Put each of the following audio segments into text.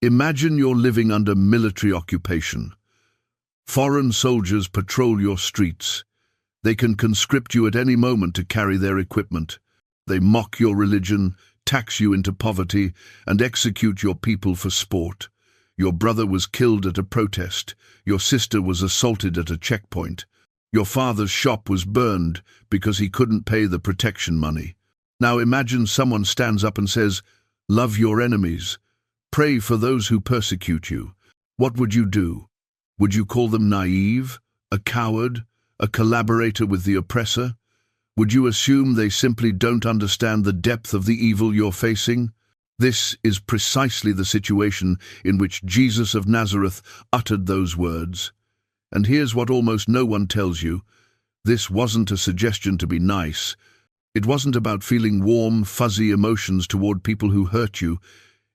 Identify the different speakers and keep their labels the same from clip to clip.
Speaker 1: Imagine you're living under military occupation. Foreign soldiers patrol your streets. They can conscript you at any moment to carry their equipment. They mock your religion, tax you into poverty, and execute your people for sport. Your brother was killed at a protest. Your sister was assaulted at a checkpoint. Your father's shop was burned because he couldn't pay the protection money. Now imagine someone stands up and says, "Love your enemies. Pray for those who persecute you." What would you do? Would you call them naive, a coward, a collaborator with the oppressor? Would you assume they simply don't understand the depth of the evil you're facing? This is precisely the situation in which Jesus of Nazareth uttered those words. And here's what almost no one tells you. This wasn't a suggestion to be nice. It wasn't about feeling warm, fuzzy emotions toward people who hurt you.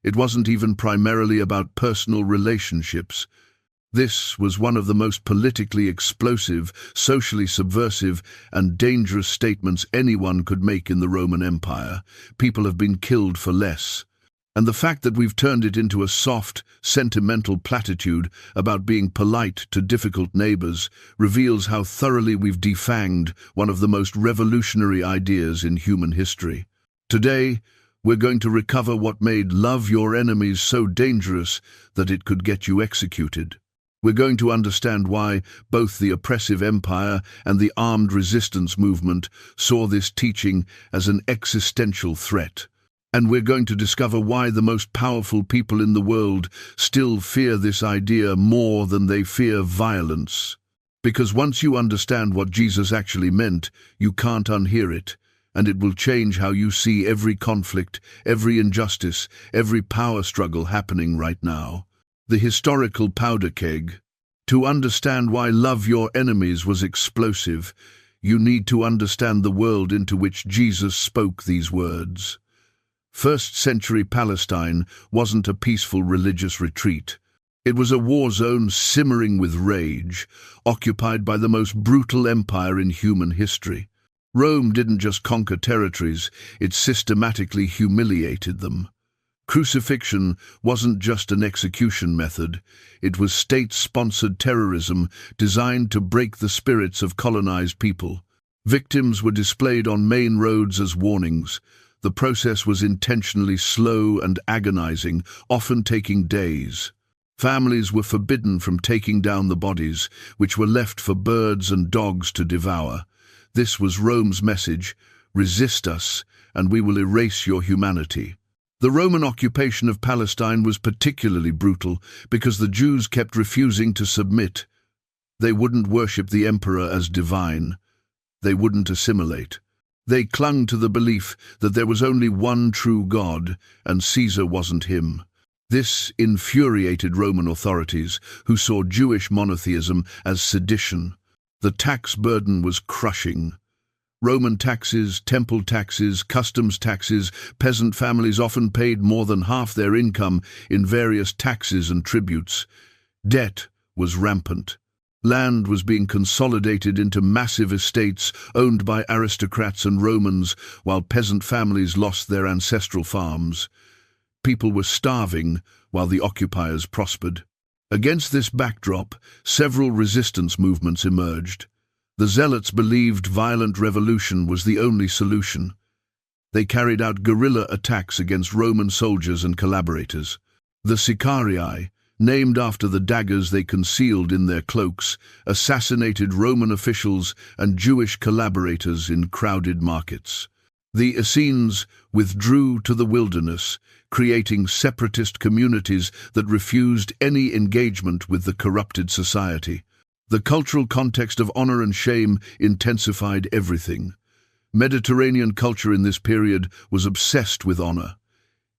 Speaker 1: It wasn't even primarily about personal relationships. This was one of the most politically explosive, socially subversive, and dangerous statements anyone could make in the Roman Empire. People have been killed for less. And the fact that we've turned it into a soft, sentimental platitude about being polite to difficult neighbors reveals how thoroughly we've defanged one of the most revolutionary ideas in human history. Today, we're going to recover what made love your enemies so dangerous that it could get you executed. We're going to understand why both the oppressive empire and the armed resistance movement saw this teaching as an existential threat. And we're going to discover why the most powerful people in the world still fear this idea more than they fear violence. Because once you understand what Jesus actually meant, you can't unhear it, and it will change how you see every conflict, every injustice, every power struggle happening right now. The historical powder keg. To understand why love your enemies was explosive, you need to understand the world into which Jesus spoke these words. First-century Palestine wasn't a peaceful religious retreat. It was a war zone simmering with rage, occupied by the most brutal empire in human history. Rome didn't just conquer territories, it systematically humiliated them. Crucifixion wasn't just an execution method, it was state-sponsored terrorism designed to break the spirits of colonized people. Victims were displayed on main roads as warnings. The process was intentionally slow and agonizing, often taking days. Families were forbidden from taking down the bodies, which were left for birds and dogs to devour. This was Rome's message: resist us, and we will erase your humanity. The Roman occupation of Palestine was particularly brutal because the Jews kept refusing to submit. They wouldn't worship the emperor as divine. They wouldn't assimilate. They clung to the belief that there was only one true God, and Caesar wasn't him. This infuriated Roman authorities, who saw Jewish monotheism as sedition. The tax burden was crushing. Roman taxes, temple taxes, customs taxes, peasant families often paid more than half their income in various taxes and tributes. Debt was rampant. Land was being consolidated into massive estates owned by aristocrats and Romans, while peasant families lost their ancestral farms. People were starving while the occupiers prospered. Against this backdrop, several resistance movements emerged. The Zealots believed violent revolution was the only solution. They carried out guerrilla attacks against Roman soldiers and collaborators. The Sicarii, named after the daggers they concealed in their cloaks, assassinated Roman officials and Jewish collaborators in crowded markets. The Essenes withdrew to the wilderness, creating separatist communities that refused any engagement with the corrupted society. The cultural context of honor and shame intensified everything. Mediterranean culture in this period was obsessed with honor.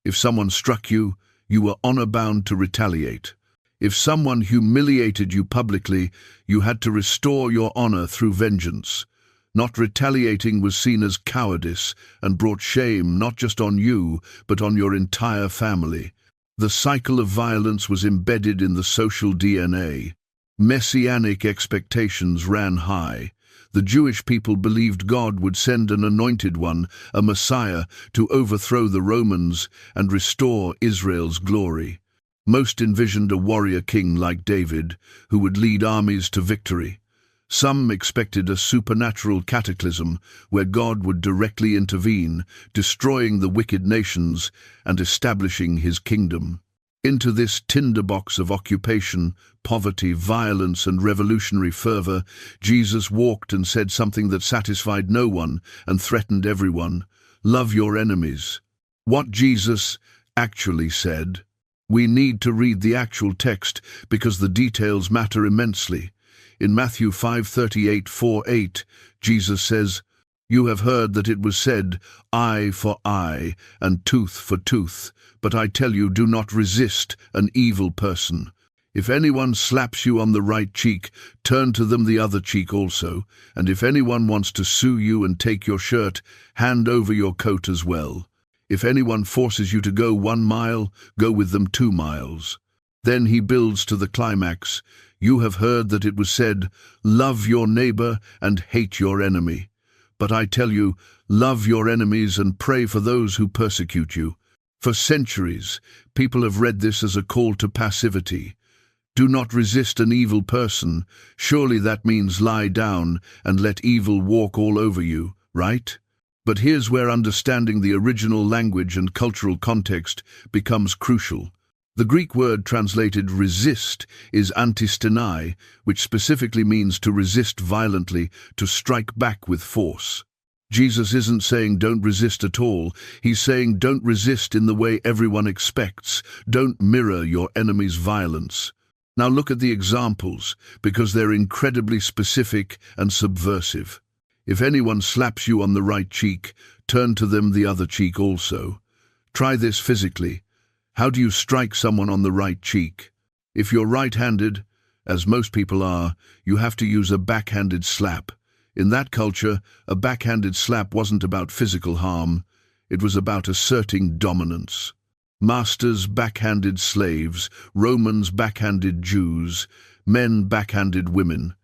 Speaker 1: If someone struck you, you were honor-bound to retaliate. If someone humiliated you publicly, you had to restore your honor through vengeance. Not retaliating was seen as cowardice and brought shame not just on you, but on your entire family. The cycle of violence was embedded in the social DNA. Messianic expectations ran high. The Jewish people believed God would send an anointed one, a Messiah, to overthrow the Romans and restore Israel's glory. Most envisioned a warrior king like David, who would lead armies to victory. Some expected a supernatural cataclysm where God would directly intervene, destroying the wicked nations and establishing his kingdom. Into this tinderbox of occupation, poverty, violence, and revolutionary fervor, Jesus walked and said something that satisfied no one and threatened everyone: love your enemies. What Jesus actually said. We need to read the actual text because the details matter immensely. In Matthew 5:38-48, Jesus says, "You have heard that it was said, eye for eye and tooth for tooth, but I tell you, do not resist an evil person. If anyone slaps you on the right cheek, turn to them the other cheek also, and if anyone wants to sue you and take your shirt, hand over your coat as well. If anyone forces you to go 1 mile, go with them 2 miles. Then he builds to the climax. You have heard that it was said, love your neighbor and hate your enemy. But I tell you, love your enemies and pray for those who persecute you. For centuries, people have read this as a call to passivity. Do not resist an evil person. Surely that means lie down and let evil walk all over you, right? But here's where understanding the original language and cultural context becomes crucial. The Greek word translated resist is antistinai, which specifically means to resist violently, to strike back with force. Jesus isn't saying don't resist at all. He's saying don't resist in the way everyone expects. Don't mirror your enemy's violence. Now look at the examples, because they're incredibly specific and subversive. If anyone slaps you on the right cheek, turn to them the other cheek also. Try this physically. How do you strike someone on the right cheek? If you're right-handed, as most people are, you have to use a backhanded slap. In that culture, a backhanded slap wasn't about physical harm. It was about asserting dominance. Masters backhanded slaves, Romans backhanded Jews, men backhanded women.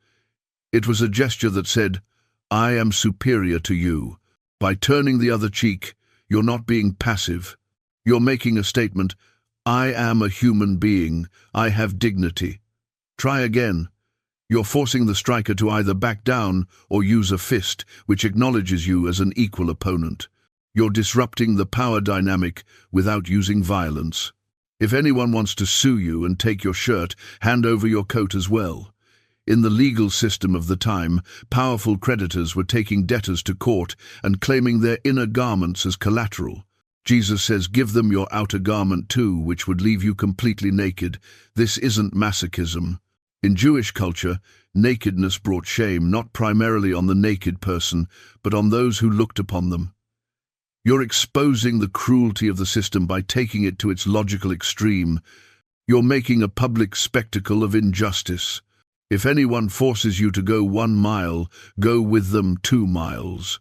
Speaker 1: It was a gesture that said, I am superior to you. By turning the other cheek, you're not being passive. You're making a statement, I am a human being, I have dignity. Try again. You're forcing the striker to either back down or use a fist, which acknowledges you as an equal opponent. You're disrupting the power dynamic without using violence. If anyone wants to sue you and take your shirt, hand over your coat as well. In the legal system of the time, powerful creditors were taking debtors to court and claiming their inner garments as collateral. Jesus says, give them your outer garment too, which would leave you completely naked. This isn't masochism. In Jewish culture, nakedness brought shame not primarily on the naked person, but on those who looked upon them. You're exposing the cruelty of the system by taking it to its logical extreme. You're making a public spectacle of injustice. If anyone forces you to go 1 mile, go with them 2 miles.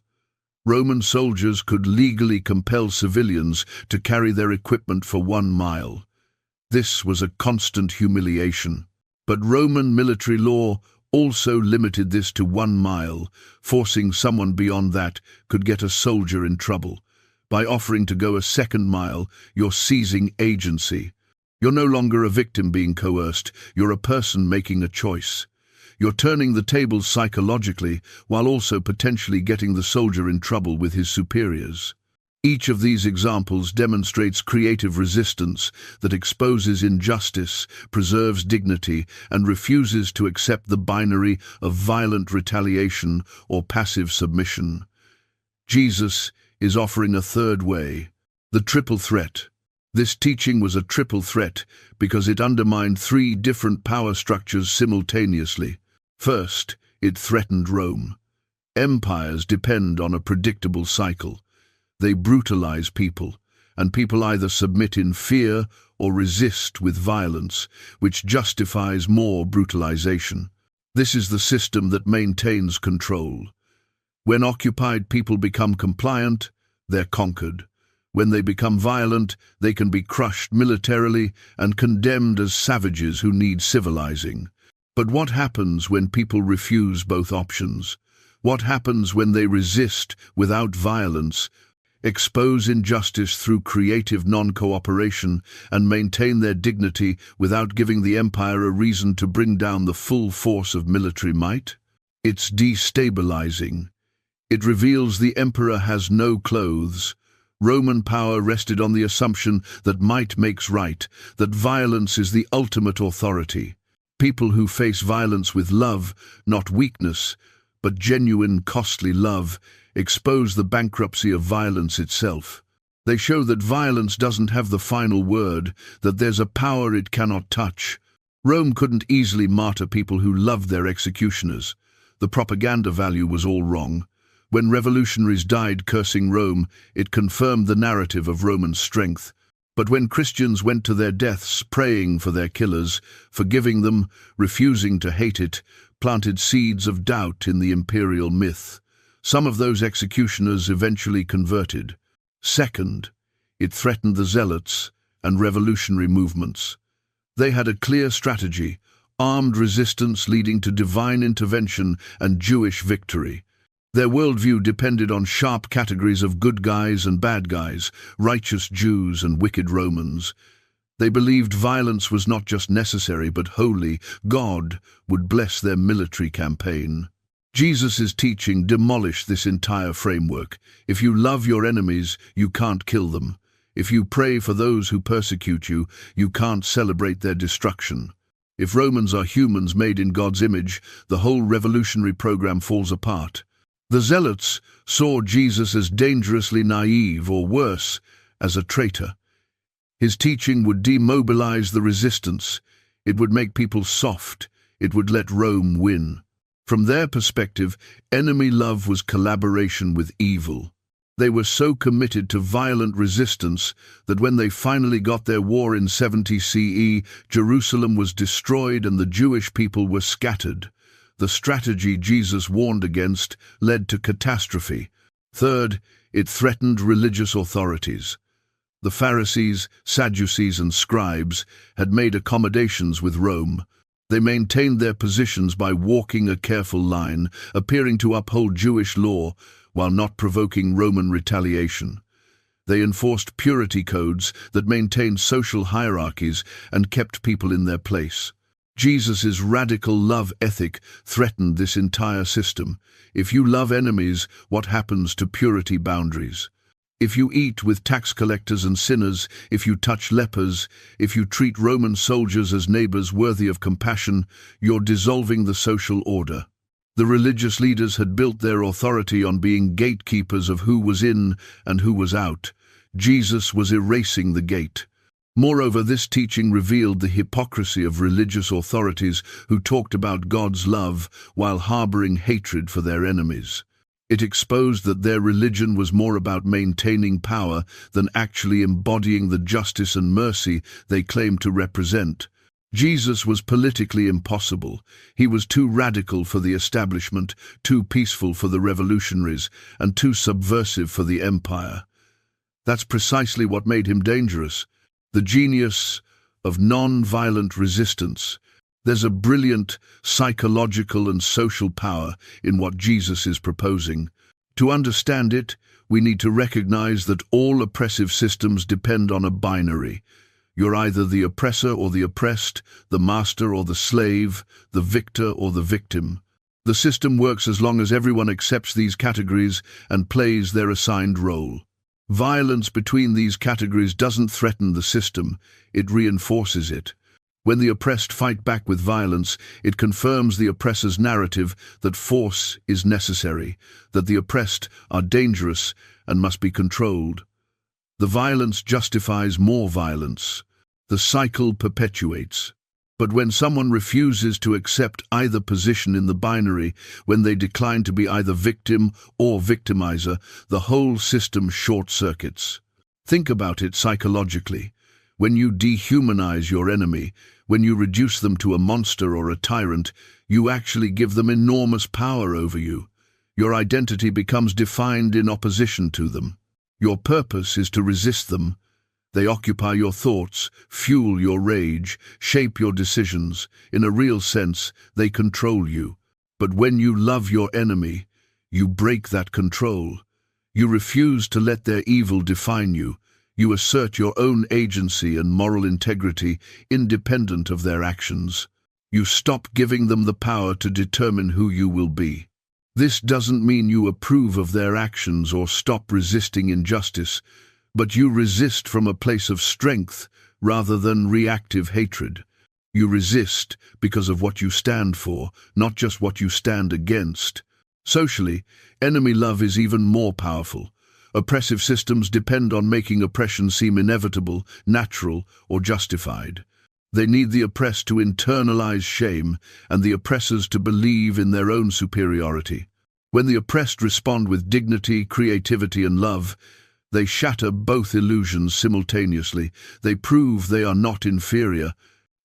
Speaker 1: Roman soldiers could legally compel civilians to carry their equipment for 1 mile. This was a constant humiliation. But Roman military law also limited this to 1 mile. Forcing someone beyond that could get a soldier in trouble. By offering to go a 2nd mile, you're seizing agency. You're no longer a victim being coerced, you're a person making a choice. You're turning the tables psychologically while also potentially getting the soldier in trouble with his superiors. Each of these examples demonstrates creative resistance that exposes injustice, preserves dignity, and refuses to accept the binary of violent retaliation or passive submission. Jesus is offering a 3rd way, the triple threat. This teaching was a triple threat because it undermined 3 different power structures simultaneously. First, it threatened Rome. Empires depend on a predictable cycle. They brutalize people, and people either submit in fear or resist with violence, which justifies more brutalization. This is the system that maintains control. When occupied people become compliant, they're conquered. When they become violent, they can be crushed militarily and condemned as savages who need civilizing. But what happens when people refuse both options? What happens when they resist without violence? expose injustice through creative non-cooperation, and maintain their dignity without giving the empire a reason to bring down the full force of military might? It's destabilizing. It reveals the emperor has no clothes. Roman power rested on the assumption that might makes right, that violence is the ultimate authority. People who face violence with love, not weakness, but genuine, costly love, expose the bankruptcy of violence itself. They show that violence doesn't have the final word, that there's a power it cannot touch. Rome couldn't easily martyr people who loved their executioners. The propaganda value was all wrong. When revolutionaries died cursing Rome, it confirmed the narrative of Roman strength. But when Christians went to their deaths praying for their killers, forgiving them, refusing to hate it, planted seeds of doubt in the imperial myth. Some of those executioners eventually converted. Second, it threatened the zealots and revolutionary movements. They had a clear strategy, armed resistance leading to divine intervention and Jewish victory. Their worldview depended on sharp categories of good guys and bad guys, righteous Jews and wicked Romans. They believed violence was not just necessary but holy. God would bless their military campaign. Jesus' teaching demolished this entire framework. If you love your enemies, you can't kill them. If you pray for those who persecute you, you can't celebrate their destruction. If Romans are humans made in God's image, the whole revolutionary program falls apart. The Zealots saw Jesus as dangerously naive, or worse, as a traitor. His teaching would demobilize the resistance. It would make people soft. It would let Rome win. From their perspective, enemy love was collaboration with evil. They were so committed to violent resistance that when they finally got their war in 70 CE, Jerusalem was destroyed and the Jewish people were scattered. The strategy Jesus warned against led to catastrophe. Third, it threatened religious authorities. The Pharisees, Sadducees, and scribes had made accommodations with Rome. They maintained their positions by walking a careful line, appearing to uphold Jewish law while not provoking Roman retaliation. They enforced purity codes that maintained social hierarchies and kept people in their place. Jesus' radical love ethic threatened this entire system. If you love enemies, what happens to purity boundaries? If you eat with tax collectors and sinners, if you touch lepers, if you treat Roman soldiers as neighbors worthy of compassion, you're dissolving the social order. The religious leaders had built their authority on being gatekeepers of who was in and who was out. Jesus was erasing the gate. Moreover, this teaching revealed the hypocrisy of religious authorities who talked about God's love while harboring hatred for their enemies. It exposed that their religion was more about maintaining power than actually embodying the justice and mercy they claimed to represent. Jesus was politically impossible. He was too radical for the establishment, too peaceful for the revolutionaries, and too subversive for the empire. That's precisely what made him dangerous. The genius of non-violent resistance. There's a brilliant psychological and social power in what Jesus is proposing. To understand it, we need to recognize that all oppressive systems depend on a binary. You're either the oppressor or the oppressed, the master or the slave, the victor or the victim. The system works as long as everyone accepts these categories and plays their assigned role. Violence between these categories doesn't threaten the system, it reinforces it. When the oppressed fight back with violence, it confirms the oppressor's narrative that force is necessary, that the oppressed are dangerous and must be controlled. The violence justifies more violence. The cycle perpetuates. But when someone refuses to accept either position in the binary, when they decline to be either victim or victimizer, the whole system short-circuits. Think about it psychologically. When you dehumanize your enemy, when you reduce them to a monster or a tyrant, you actually give them enormous power over you. Your identity becomes defined in opposition to them. Your purpose is to resist them. They occupy your thoughts, fuel your rage, shape your decisions. In a real sense, they control you. But when you love your enemy, you break that control. You refuse to let their evil define you. You assert your own agency and moral integrity independent of their actions. You stop giving them the power to determine who you will be. This doesn't mean you approve of their actions or stop resisting injustice, but you resist from a place of strength rather than reactive hatred. You resist because of what you stand for, not just what you stand against. Socially, enemy love is even more powerful. Oppressive systems depend on making oppression seem inevitable, natural, or justified. They need the oppressed to internalize shame and the oppressors to believe in their own superiority. When the oppressed respond with dignity, creativity, and love, they shatter both illusions simultaneously. They prove they are not inferior,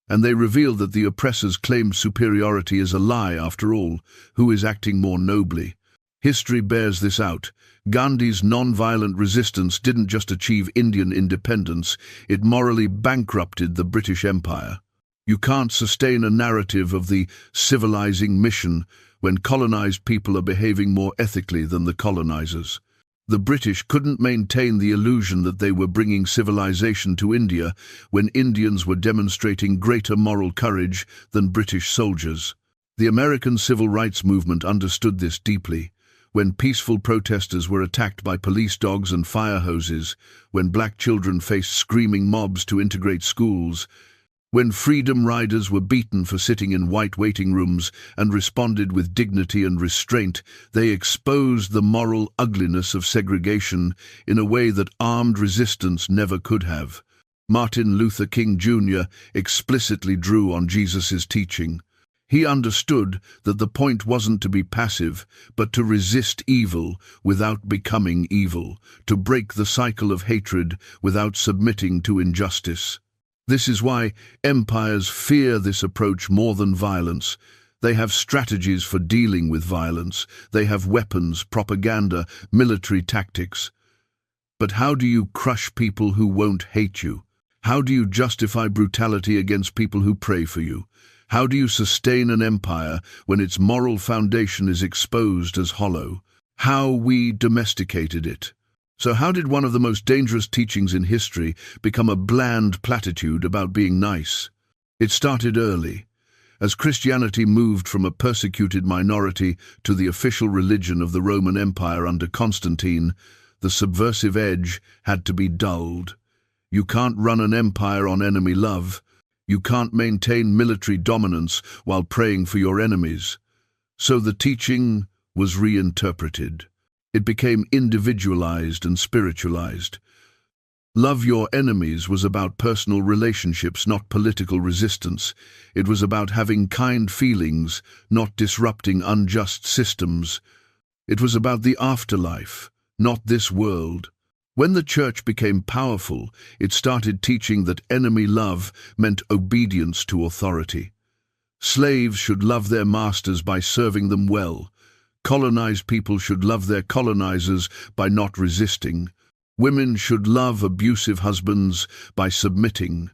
Speaker 1: and they reveal that the oppressor's claimed superiority is a lie after all. Who is acting more nobly? History bears this out. Gandhi's non-violent resistance didn't just achieve Indian independence, it morally bankrupted the British Empire. You can't sustain a narrative of the civilizing mission when colonized people are behaving more ethically than the colonizers. The British couldn't maintain the illusion that they were bringing civilization to India when Indians were demonstrating greater moral courage than British soldiers. The American civil rights movement understood this deeply. When peaceful protesters were attacked by police dogs and fire hoses, when black children faced screaming mobs to integrate schools, when freedom riders were beaten for sitting in white waiting rooms and responded with dignity and restraint, they exposed the moral ugliness of segregation in a way that armed resistance never could have. Martin Luther King Jr. explicitly drew on Jesus' teaching. He understood that the point wasn't to be passive, but to resist evil without becoming evil, to break the cycle of hatred without submitting to injustice. This is why empires fear this approach more than violence. They have strategies for dealing with violence. They have weapons, propaganda, military tactics. But how do you crush people who won't hate you? How do you justify brutality against people who pray for you? How do you sustain an empire when its moral foundation is exposed as hollow? How we domesticated it. So how did one of the most dangerous teachings in history become a bland platitude about being nice? It started early. As Christianity moved from a persecuted minority to the official religion of the Roman Empire under Constantine, the subversive edge had to be dulled. You can't run an empire on enemy love. You can't maintain military dominance while praying for your enemies. So the teaching was reinterpreted. It became individualized and spiritualized. Love your enemies was about personal relationships, not political resistance. It was about having kind feelings, not disrupting unjust systems. It was about the afterlife, not this world. When the church became powerful, it started teaching that enemy love meant obedience to authority. Slaves should love their masters by serving them well. Colonized people should love their colonizers by not resisting. Women should love abusive husbands by submitting.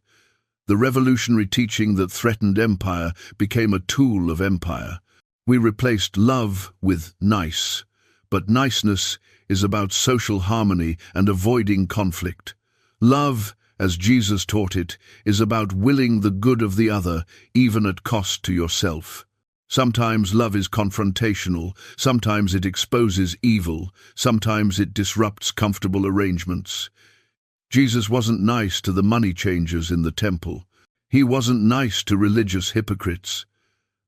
Speaker 1: The revolutionary teaching that threatened empire became a tool of empire. We replaced love with nice, but niceness is about social harmony and avoiding conflict. Love, as Jesus taught it, is about willing the good of the other, even at cost to yourself. Sometimes love is confrontational, sometimes it exposes evil, sometimes it disrupts comfortable arrangements. Jesus wasn't nice to the money changers in the temple. He wasn't nice to religious hypocrites.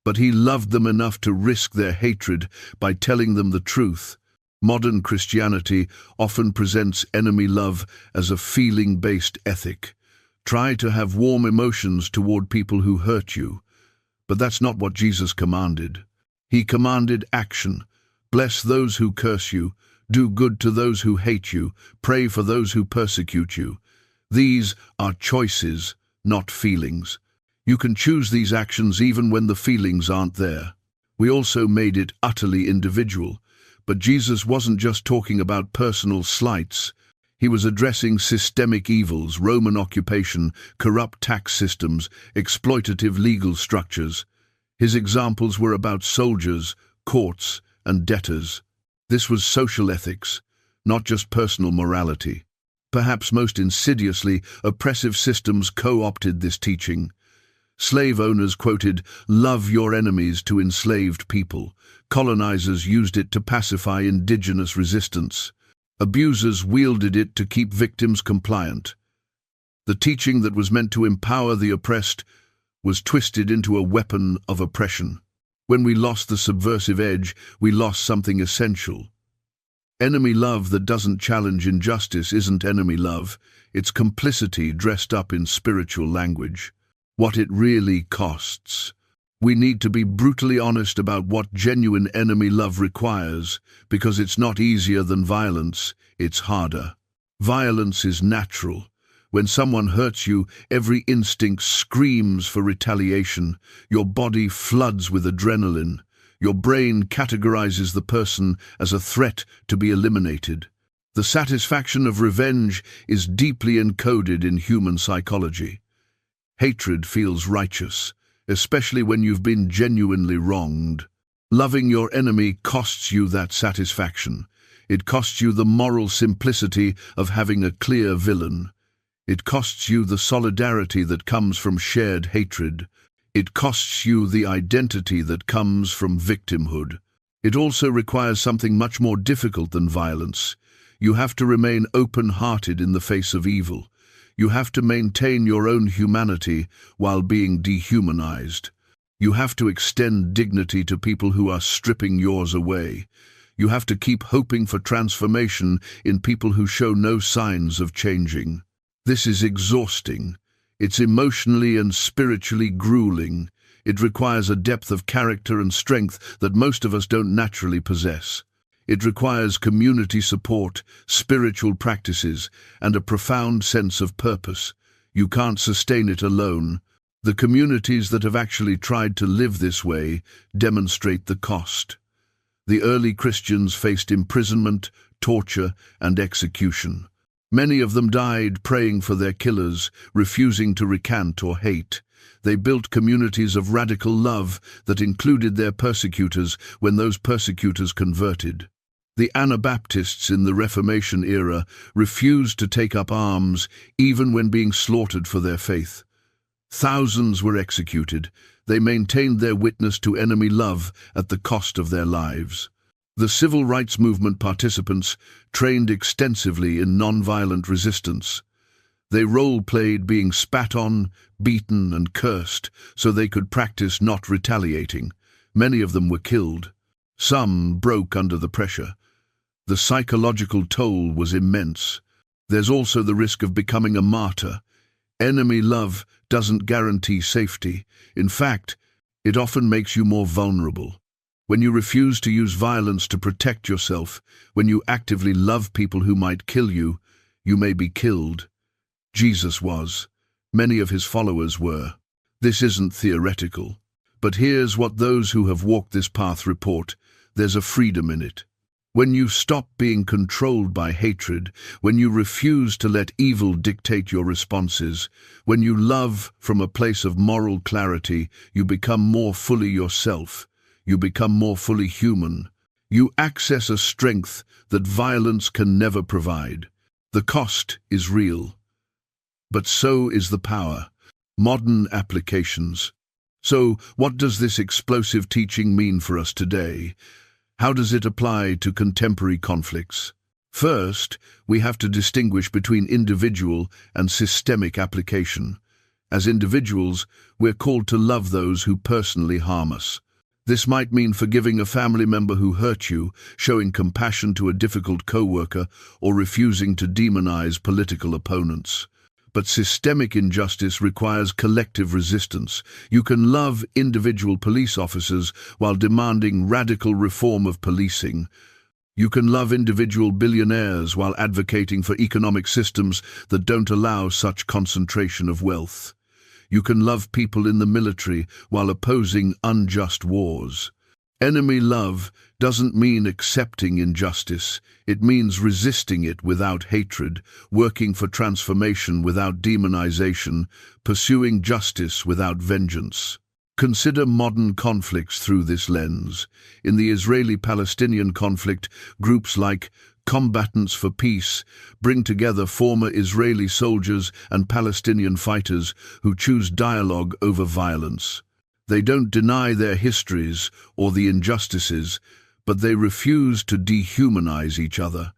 Speaker 1: But he loved them enough to risk their hatred by telling them the truth. Modern Christianity often presents enemy love as a feeling-based ethic. Try to have warm emotions toward people who hurt you. But that's not what Jesus commanded. He commanded action. Bless those who curse you. Do good to those who hate you. Pray for those who persecute you. These are choices, not feelings. You can choose these actions even when the feelings aren't there. We also made it utterly individual. But Jesus wasn't just talking about personal slights. He was addressing systemic evils, Roman occupation, corrupt tax systems, exploitative legal structures. His examples were about soldiers, courts, and debtors. This was social ethics. not just personal morality. Perhaps most insidiously, oppressive systems co-opted this teaching. Slave owners quoted, "Love your enemies" to enslaved people. Colonizers used it to pacify indigenous resistance. Abusers wielded it to keep victims compliant. The teaching that was meant to empower the oppressed was twisted into a weapon of oppression. When we lost the subversive edge, we lost something essential. Enemy love that doesn't challenge injustice isn't enemy love. It's complicity dressed up in spiritual language. What it really costs. We need to be brutally honest about what genuine enemy love requires, because it's not easier than violence, it's harder. Violence is natural. When someone hurts you, every instinct screams for retaliation. Your body floods with adrenaline. Your brain categorizes the person as a threat to be eliminated. The satisfaction of revenge is deeply encoded in human psychology. Hatred feels righteous, especially when you've been genuinely wronged. Loving your enemy costs you that satisfaction. It costs you the moral simplicity of having a clear villain. It costs you the solidarity that comes from shared hatred. It costs you the identity that comes from victimhood. It also requires something much more difficult than violence. You have to remain open-hearted in the face of evil. You have to maintain your own humanity while being dehumanized. You have to extend dignity to people who are stripping yours away. You have to keep hoping for transformation in people who show no signs of changing. This is exhausting. It's emotionally and spiritually grueling. It requires a depth of character and strength that most of us don't naturally possess. It requires community support, spiritual practices, and a profound sense of purpose. You can't sustain it alone. The communities that have actually tried to live this way demonstrate the cost. The early Christians faced imprisonment, torture, and execution. Many of them died praying for their killers, refusing to recant or hate. They built communities of radical love that included their persecutors when those persecutors converted. The Anabaptists in the Reformation era refused to take up arms even when being slaughtered for their faith. Thousands were executed. They maintained their witness to enemy love at the cost of their lives. The civil rights movement participants trained extensively in nonviolent resistance. They role-played being spat on, beaten, and cursed so they could practice not retaliating. Many of them were killed. Some broke under the pressure. The psychological toll was immense. There's also the risk of becoming a martyr. Enemy love doesn't guarantee safety. In fact, it often makes you more vulnerable. When you refuse to use violence to protect yourself, when you actively love people who might kill you, you may be killed. Jesus was. Many of his followers were. This isn't theoretical. But here's what those who have walked this path report. There's a freedom in it. When you stop being controlled by hatred, when you refuse to let evil dictate your responses, when you love from a place of moral clarity, you become more fully yourself. You become more fully human. You access a strength that violence can never provide. The cost is real. But so is the power. Modern applications. So, what does this explosive teaching mean for us today? How does it apply to contemporary conflicts? First, we have to distinguish between individual and systemic application. As individuals, we're called to love those who personally harm us. This might mean forgiving a family member who hurt you, showing compassion to a difficult co-worker, or refusing to demonize political opponents. But systemic injustice requires collective resistance. You can love individual police officers while demanding radical reform of policing. You can love individual billionaires while advocating for economic systems that don't allow such concentration of wealth. You can love people in the military while opposing unjust wars. Enemy love doesn't mean accepting injustice. It means resisting it without hatred, working for transformation without demonization, pursuing justice without vengeance. Consider modern conflicts through this lens. In the Israeli-Palestinian conflict, groups like Combatants for Peace bring together former Israeli soldiers and Palestinian fighters who choose dialogue over violence. They don't deny their histories or the injustices, but they refuse to dehumanize each other.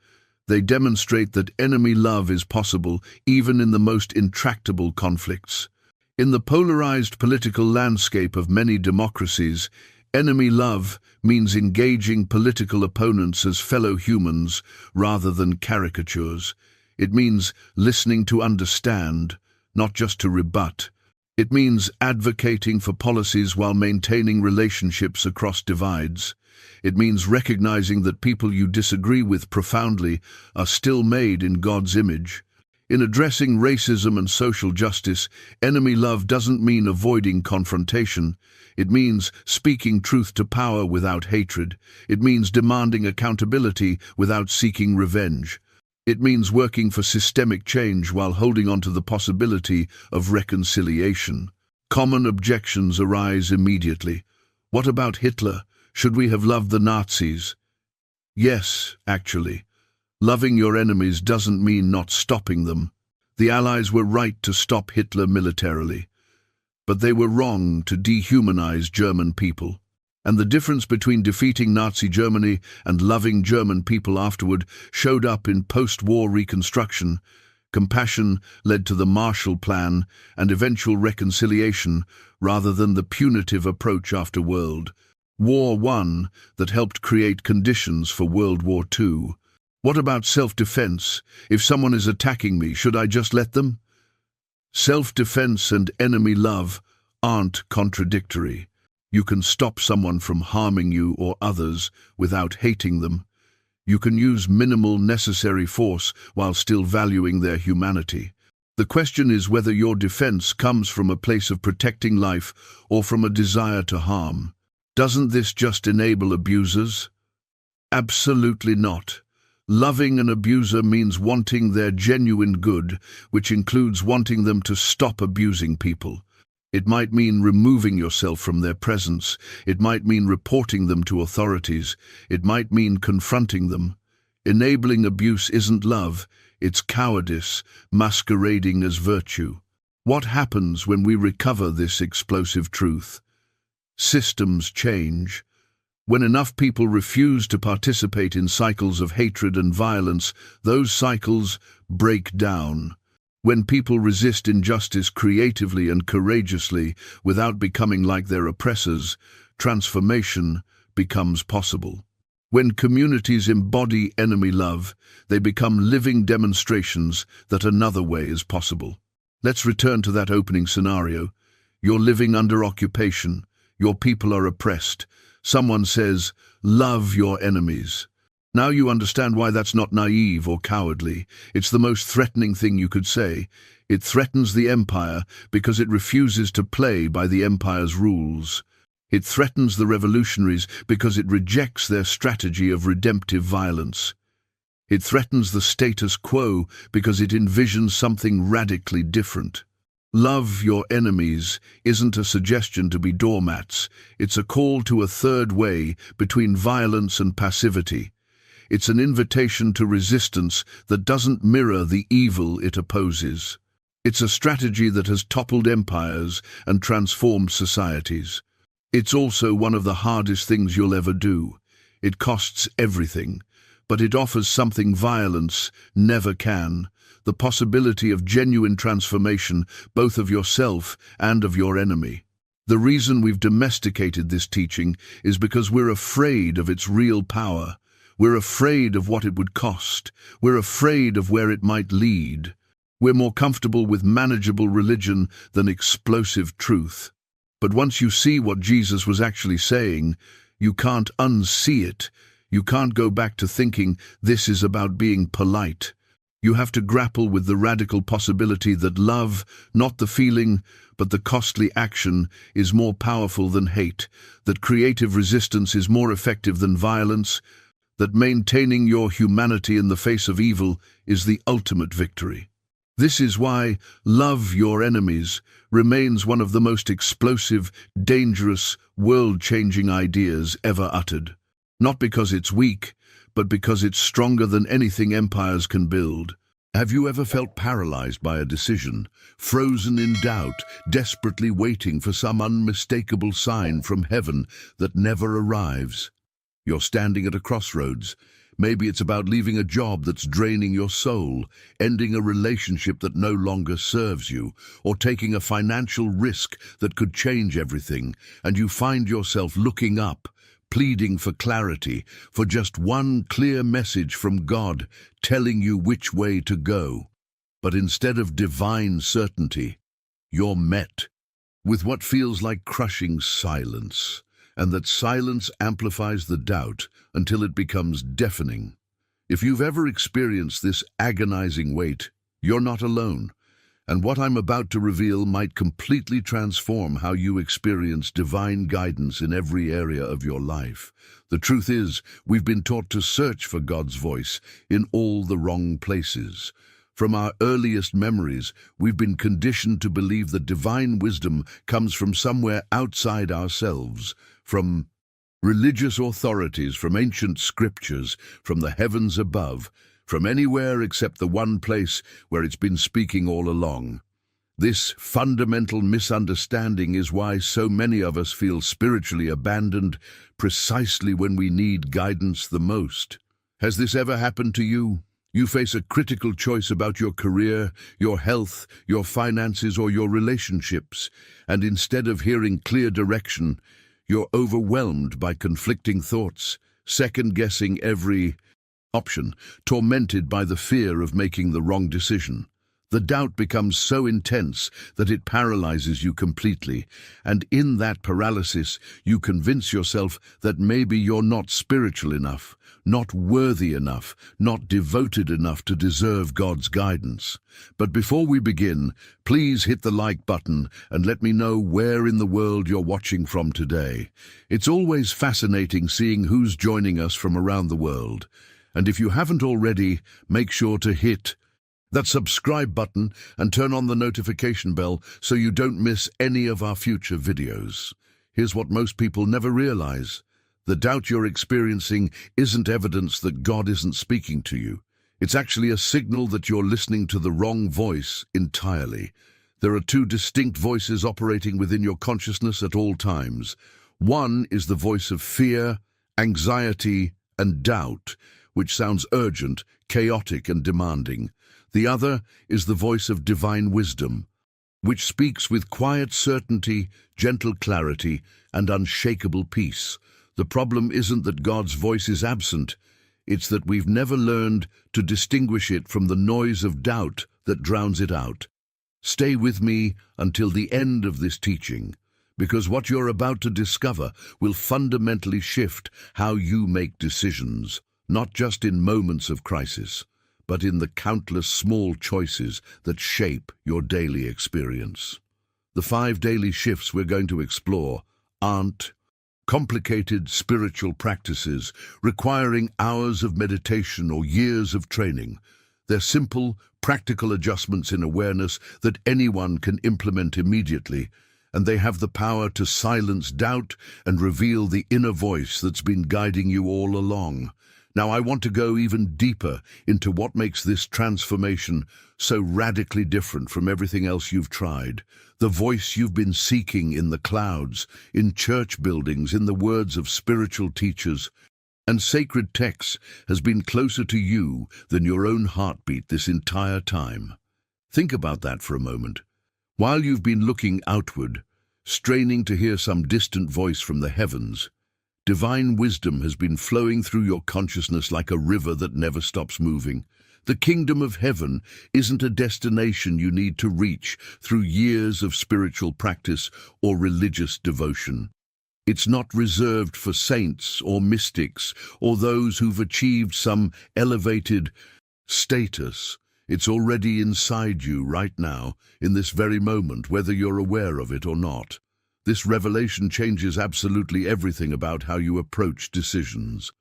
Speaker 1: They demonstrate that enemy love is possible even in the most intractable conflicts. In the polarized political landscape of many democracies, enemy love means engaging political opponents as fellow humans rather than caricatures. It means listening to understand, not just to rebut. It means advocating for policies while maintaining relationships across divides. It means recognizing that people you disagree with profoundly are still made in God's image. In addressing racism and social justice, enemy love doesn't mean avoiding confrontation. It means speaking truth to power without hatred. It means demanding accountability without seeking revenge. It means working for systemic change while holding on to the possibility of reconciliation. Common objections arise immediately. What about Hitler? Should we have loved the Nazis? Yes, actually. Loving your enemies doesn't mean not stopping them. The Allies were right to stop Hitler militarily, but they were wrong to dehumanize German people. And the difference between defeating Nazi Germany and loving German people afterward showed up in post-war reconstruction. Compassion led to the Marshall Plan and eventual reconciliation rather than the punitive approach after World War I that helped create conditions for World War II. What about self-defense? If someone is attacking me, should I just let them? Self-defense and enemy love aren't contradictory. You can stop someone from harming you or others without hating them. You can use minimal necessary force while still valuing their humanity. The question is whether your defense comes from a place of protecting life or from a desire to harm. Doesn't this just enable abusers? Absolutely not. Loving an abuser means wanting their genuine good, which includes wanting them to stop abusing people. It might mean removing yourself from their presence. It might mean reporting them to authorities. It might mean confronting them. Enabling abuse isn't love, it's cowardice, masquerading as virtue. What happens when we recover this explosive truth? Systems change. When enough people refuse to participate in cycles of hatred and violence, those cycles break down. When people resist injustice creatively and courageously without becoming like their oppressors, transformation becomes possible. When communities embody enemy love, they become living demonstrations that another way is possible. Let's return to that opening scenario. You're living under occupation. Your people are oppressed. Someone says, "Love your enemies." Now you understand why that's not naive or cowardly. It's the most threatening thing you could say. It threatens the empire because it refuses to play by the empire's rules. It threatens the revolutionaries because it rejects their strategy of redemptive violence. It threatens the status quo because it envisions something radically different. Love your enemies isn't a suggestion to be doormats. It's a call to a third way between violence and passivity. It's an invitation to resistance that doesn't mirror the evil it opposes. It's a strategy that has toppled empires and transformed societies. It's also one of the hardest things you'll ever do. It costs everything, but it offers something violence never can: the possibility of genuine transformation, both of yourself and of your enemy. The reason we've domesticated this teaching is because we're afraid of its real power. We're afraid of what it would cost. We're afraid of where it might lead. We're more comfortable with manageable religion than explosive truth. But once you see what Jesus was actually saying, you can't unsee it. You can't go back to thinking this is about being polite. You have to grapple with the radical possibility that love, not the feeling, but the costly action, is more powerful than hate, that creative resistance is more effective than violence, that maintaining your humanity in the face of evil is the ultimate victory. This is why love your enemies remains one of the most explosive, dangerous, world-changing ideas ever uttered. Not because it's weak, but because it's stronger than anything empires can build. Have you ever felt paralyzed by a decision, frozen in doubt, desperately waiting for some unmistakable sign from heaven that never arrives? You're standing at a crossroads. Maybe it's about leaving a job that's draining your soul, ending a relationship that no longer serves you, or taking a financial risk that could change everything, and you find yourself looking up, pleading for clarity, for just one clear message from God telling you which way to go. But instead of divine certainty, you're met with what feels like crushing silence, and that silence amplifies the doubt until it becomes deafening. If you've ever experienced this agonizing weight, you're not alone. And what I'm about to reveal might completely transform how you experience divine guidance in every area of your life. The truth is, we've been taught to search for God's voice in all the wrong places. From our earliest memories, we've been conditioned to believe that divine wisdom comes from somewhere outside ourselves, from religious authorities, from ancient scriptures, from the heavens above, from anywhere except the one place where it's been speaking all along. This fundamental misunderstanding is why so many of us feel spiritually abandoned precisely when we need guidance the most. Has this ever happened to you? You face a critical choice about your career, your health, your finances, or your relationships, and instead of hearing clear direction, you're overwhelmed by conflicting thoughts, second-guessing every option, tormented by the fear of making the wrong decision. The doubt becomes so intense that it paralyzes you completely, and in that paralysis, you convince yourself that maybe you're not spiritual enough, not worthy enough, not devoted enough to deserve God's guidance. But before we begin, please hit the like button and let me know where in the world you're watching from today. It's always fascinating seeing who's joining us from around the world. And if you haven't already, make sure to hit that subscribe button and turn on the notification bell so you don't miss any of our future videos. Here's what most people never realize. The doubt you're experiencing isn't evidence that God isn't speaking to you. It's actually a signal that you're listening to the wrong voice entirely. There are two distinct voices operating within your consciousness at all times. One is the voice of fear, anxiety, and doubt, which sounds urgent, chaotic, and demanding. The other is the voice of divine wisdom, which speaks with quiet certainty, gentle clarity, and unshakable peace. The problem isn't that God's voice is absent, it's that we've never learned to distinguish it from the noise of doubt that drowns it out. Stay with me until the end of this teaching, because what you're about to discover will fundamentally shift how you make decisions, not just in moments of crisis, but in the countless small choices that shape your daily experience. The 5 daily shifts we're going to explore aren't complicated spiritual practices requiring hours of meditation or years of training. They're simple, practical adjustments in awareness that anyone can implement immediately, and they have the power to silence doubt and reveal the inner voice that's been guiding you all along. Now, I want to go even deeper into what makes this transformation so radically different from everything else you've tried. The voice you've been seeking in the clouds, in church buildings, in the words of spiritual teachers, and sacred texts has been closer to you than your own heartbeat this entire time. Think about that for a moment. While you've been looking outward, straining to hear some distant voice from the heavens, divine wisdom has been flowing through your consciousness like a river that never stops moving. The kingdom of heaven isn't a destination you need to reach through years of spiritual practice or religious devotion. It's not reserved for saints or mystics or those who've achieved some elevated status. It's already inside you right now, in this very moment, whether you're aware of it or not. This revelation changes absolutely everything about how you approach decisions.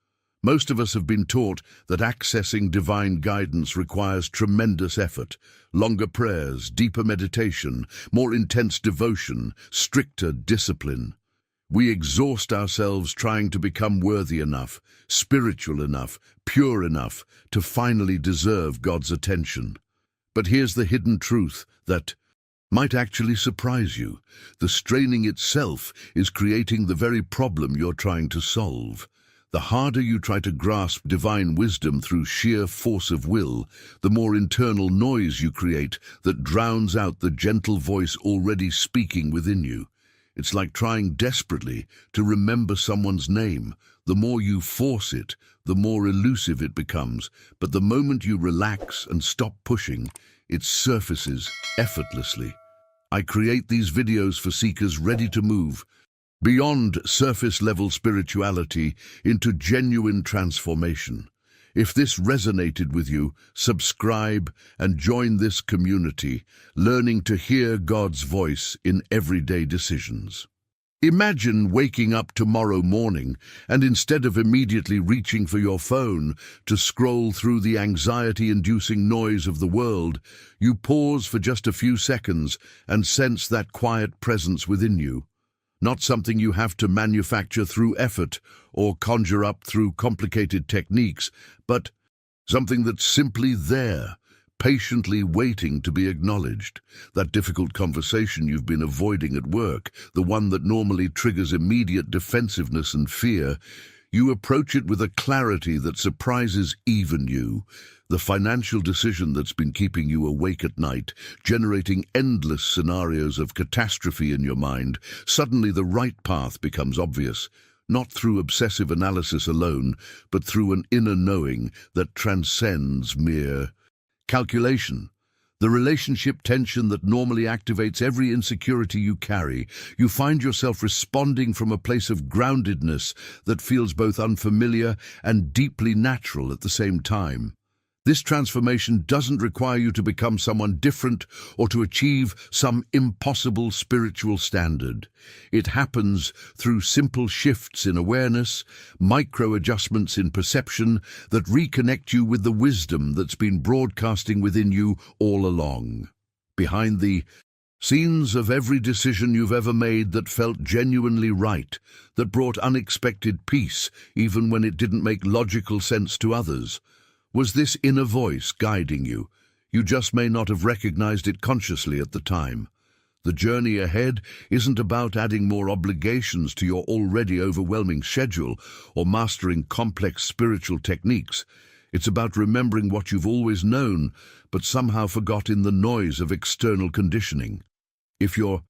Speaker 1: Most of us have been taught that accessing divine guidance requires tremendous effort, longer prayers, deeper meditation, more intense devotion, stricter discipline. We exhaust ourselves trying to become worthy enough, spiritual enough, pure enough to finally deserve God's attention. But here's the hidden truth that might actually surprise you. The straining itself is creating the very problem you're trying to solve. The harder you try to grasp divine wisdom through sheer force of will, the more internal noise you create that drowns out the gentle voice already speaking within you. It's like trying desperately to remember someone's name. The more you force it, the more elusive it becomes. But the moment you relax and stop pushing, it surfaces effortlessly. I create these videos for seekers ready to move beyond surface-level spirituality into genuine transformation. If this resonated with you, subscribe and join this community, learning to hear God's voice in everyday decisions. Imagine waking up tomorrow morning and instead of immediately reaching for your phone to scroll through the anxiety-inducing noise of the world, you pause for just a few seconds and sense that quiet presence within you. Not something you have to manufacture through effort or conjure up through complicated techniques, but something that's simply there, patiently waiting to be acknowledged. That difficult conversation you've been avoiding at work, the one that normally triggers immediate defensiveness and fear, you approach it with a clarity that surprises even you. The financial decision that's been keeping you awake at night, generating endless scenarios of catastrophe in your mind, suddenly the right path becomes obvious, not through obsessive analysis alone, but through an inner knowing that transcends mere calculation. The relationship tension that normally activates every insecurity you carry, you find yourself responding from a place of groundedness that feels both unfamiliar and deeply natural at the same time. This transformation doesn't require you to become someone different or to achieve some impossible spiritual standard. It happens through simple shifts in awareness, micro-adjustments in perception that reconnect you with the wisdom that's been broadcasting within you all along. Behind the scenes of every decision you've ever made that felt genuinely right, that brought unexpected peace even when it didn't make logical sense to others, was this inner voice guiding you. You just may not have recognized it consciously at the time. The journey ahead isn't about adding more obligations to your already overwhelming schedule or mastering complex spiritual techniques. It's about remembering what you've always known, but somehow forgot in the noise of external conditioning. If you're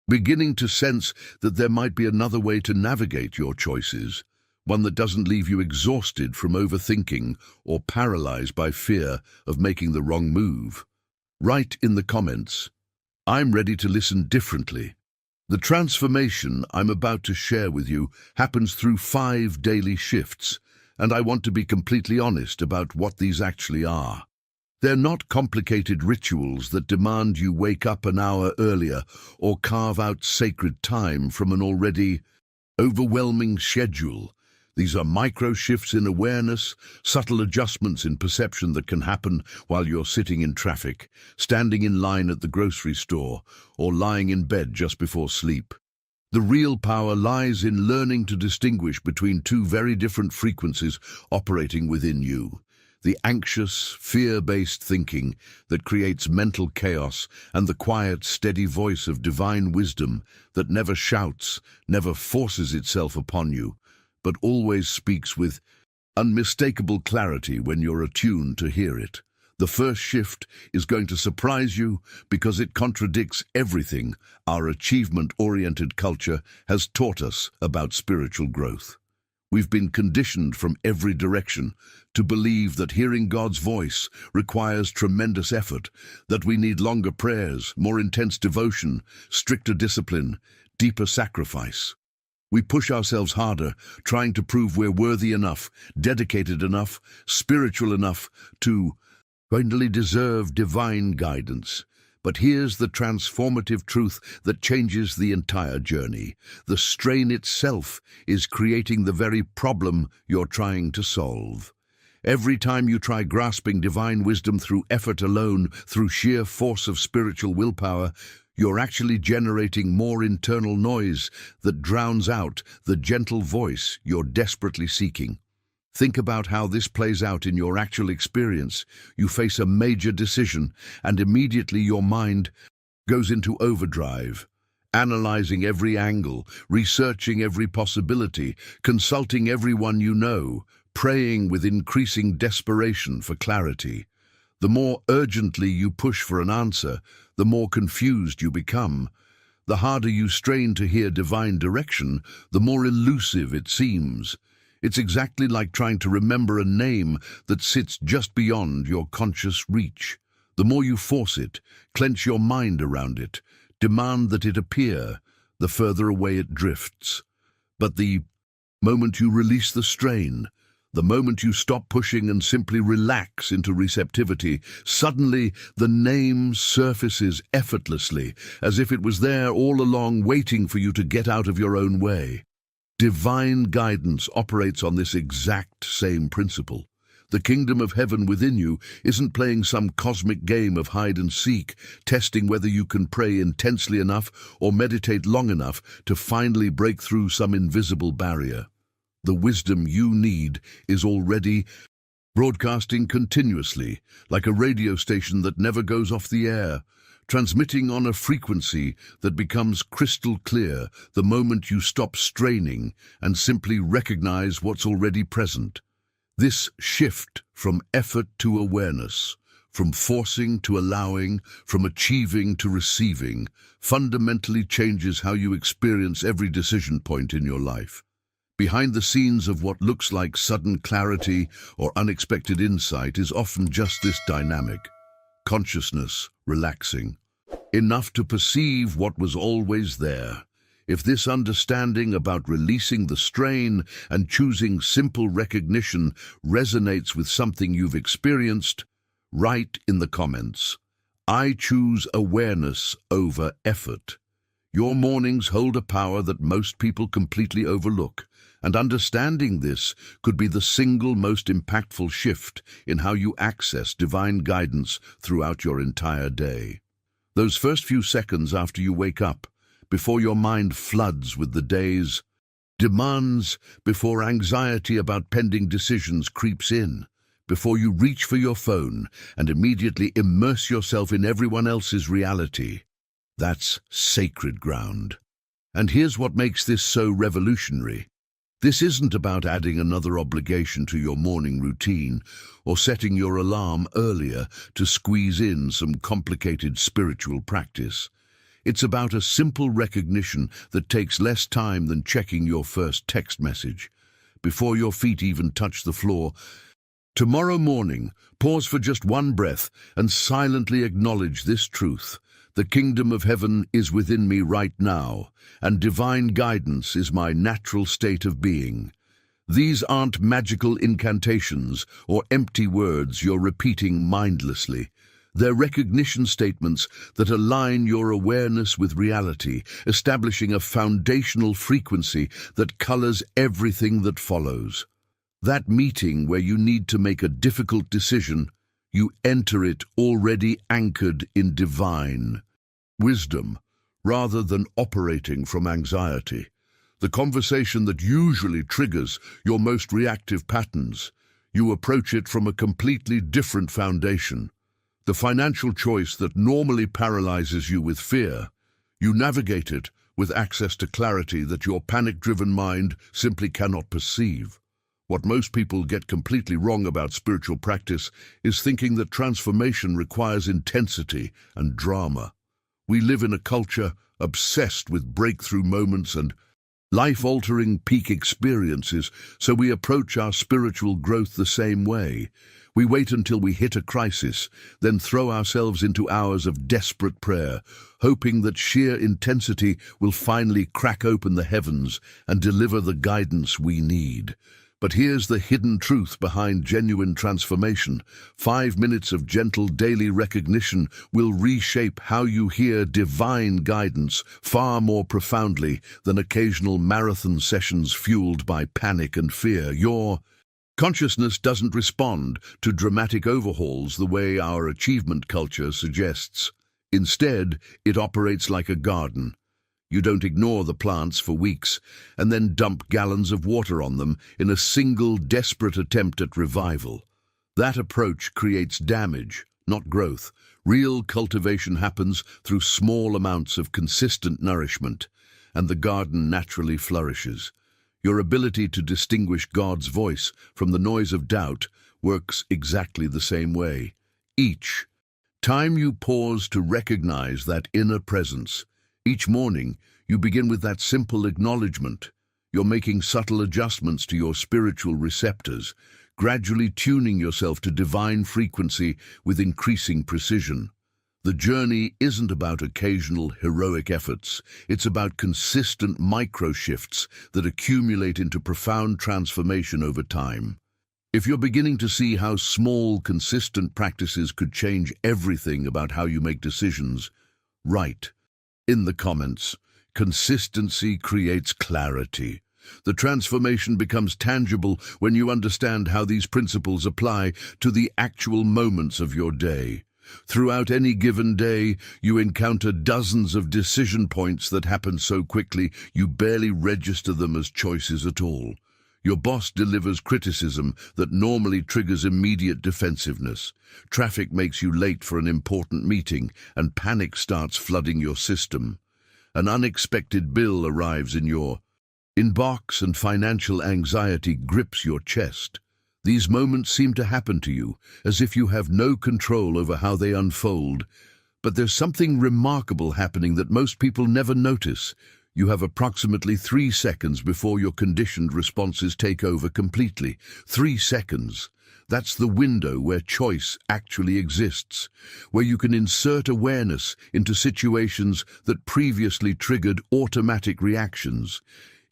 Speaker 1: beginning to sense that there might be another way to navigate your choices, one that doesn't leave you exhausted from overthinking or paralyzed by fear of making the wrong move, write in the comments, "I'm ready to listen differently." The transformation I'm about to share with you happens through 5 daily shifts, and I want to be completely honest about what these actually are. They're not complicated rituals that demand you wake up an hour earlier or carve out sacred time from an already overwhelming schedule. These are micro-shifts in awareness, subtle adjustments in perception that can happen while you're sitting in traffic, standing in line at the grocery store, or lying in bed just before sleep. The real power lies in learning to distinguish between 2 very different frequencies operating within you. The anxious, fear-based thinking that creates mental chaos, and the quiet, steady voice of divine wisdom that never shouts, never forces itself upon you, but always speaks with unmistakable clarity when you're attuned to hear it. The first shift is going to surprise you because it contradicts everything our achievement-oriented culture has taught us about spiritual growth. We've been conditioned from every direction to believe that hearing God's voice requires tremendous effort, that we need longer prayers, more intense devotion, stricter discipline, deeper sacrifice. We push ourselves harder, trying to prove we're worthy enough, dedicated enough, spiritual enough to finally deserve divine guidance. But here's the transformative truth that changes the entire journey. The strain itself is creating the very problem you're trying to solve. Every time you try grasping divine wisdom through effort alone, through sheer force of spiritual willpower, You're actually generating more internal noise that drowns out the gentle voice you're desperately seeking. Think about how this plays out in your actual experience. You face a major decision, and immediately your mind goes into overdrive, analyzing every angle, researching every possibility, consulting everyone you know, praying with increasing desperation for clarity. The more urgently you push for an answer, the more confused you become. The harder you strain to hear divine direction, the more elusive it seems. It's exactly like trying to remember a name that sits just beyond your conscious reach. The more you force it, clench your mind around it, demand that it appear, the further away it drifts. But the moment you release the strain, the moment you stop pushing and simply relax into receptivity, suddenly the name surfaces effortlessly, as if it was there all along waiting for you to get out of your own way. Divine guidance operates on this exact same principle. The kingdom of heaven within you isn't playing some cosmic game of hide and seek, testing whether you can pray intensely enough or meditate long enough to finally break through some invisible barrier. The wisdom you need is already broadcasting continuously, like a radio station that never goes off the air, transmitting on a frequency that becomes crystal clear the moment you stop straining and simply recognize what's already present. This shift from effort to awareness, from forcing to allowing, from achieving to receiving, fundamentally changes how you experience every decision point in your life. Behind the scenes of what looks like sudden clarity or unexpected insight is often just this dynamic: consciousness relaxing, enough to perceive what was always there. If this understanding about releasing the strain and choosing simple recognition resonates with something you've experienced, write in the comments, "I choose awareness over effort." Your mornings hold a power that most people completely overlook, and understanding this could be the single most impactful shift in how you access divine guidance throughout your entire day. Those first few seconds after you wake up, before your mind floods with the day's demands, before anxiety about pending decisions creeps in, before you reach for your phone and immediately immerse yourself in everyone else's reality, that's sacred ground. And here's what makes this so revolutionary. This isn't about adding another obligation to your morning routine or setting your alarm earlier to squeeze in some complicated spiritual practice. It's about a simple recognition that takes less time than checking your first text message. Before your feet even touch the floor, tomorrow morning, pause for just one breath and silently acknowledge this truth: the kingdom of heaven is within me right now, and divine guidance is my natural state of being. These aren't magical incantations or empty words you're repeating mindlessly. They're recognition statements that align your awareness with reality, establishing a foundational frequency that colors everything that follows. That meeting where you need to make a difficult decision, you enter it already anchored in divine wisdom, rather than operating from anxiety. The conversation that usually triggers your most reactive patterns, you approach it from a completely different foundation. The financial choice that normally paralyzes you with fear, you navigate it with access to clarity that your panic-driven mind simply cannot perceive. What most people get completely wrong about spiritual practice is thinking that transformation requires intensity and drama. We live in a culture obsessed with breakthrough moments and life-altering peak experiences, so we approach our spiritual growth the same way. We wait until we hit a crisis, then throw ourselves into hours of desperate prayer, hoping that sheer intensity will finally crack open the heavens and deliver the guidance we need. But here's the hidden truth behind genuine transformation. 5 minutes of gentle daily recognition will reshape how you hear divine guidance far more profoundly than occasional marathon sessions fueled by panic and fear. Your consciousness doesn't respond to dramatic overhauls the way our achievement culture suggests. Instead, it operates like a garden. You don't ignore the plants for weeks and then dump gallons of water on them in a single desperate attempt at revival. That approach creates damage, not growth. Real cultivation happens through small amounts of consistent nourishment, and the garden naturally flourishes. Your ability to distinguish God's voice from the noise of doubt works exactly the same way. Each time you pause to recognize that inner presence, each morning you begin with that simple acknowledgement. You're making subtle adjustments to your spiritual receptors, gradually tuning yourself to divine frequency with increasing precision. The journey isn't about occasional heroic efforts. It's about consistent micro-shifts that accumulate into profound transformation over time. If you're beginning to see how small, consistent practices could change everything about how you make decisions, write in the comments, "Consistency creates clarity." The transformation becomes tangible when you understand how these principles apply to the actual moments of your day. Throughout any given day, you encounter dozens of decision points that happen so quickly you barely register them as choices at all. Your boss delivers criticism that normally triggers immediate defensiveness. Traffic makes you late for an important meeting, and panic starts flooding your system. An unexpected bill arrives in your inbox, and financial anxiety grips your chest. These moments seem to happen to you, as if you have no control over how they unfold. But there's something remarkable happening that most people never notice. You have approximately 3 seconds before your conditioned responses take over completely. 3 seconds. That's the window where choice actually exists, where you can insert awareness into situations that previously triggered automatic reactions.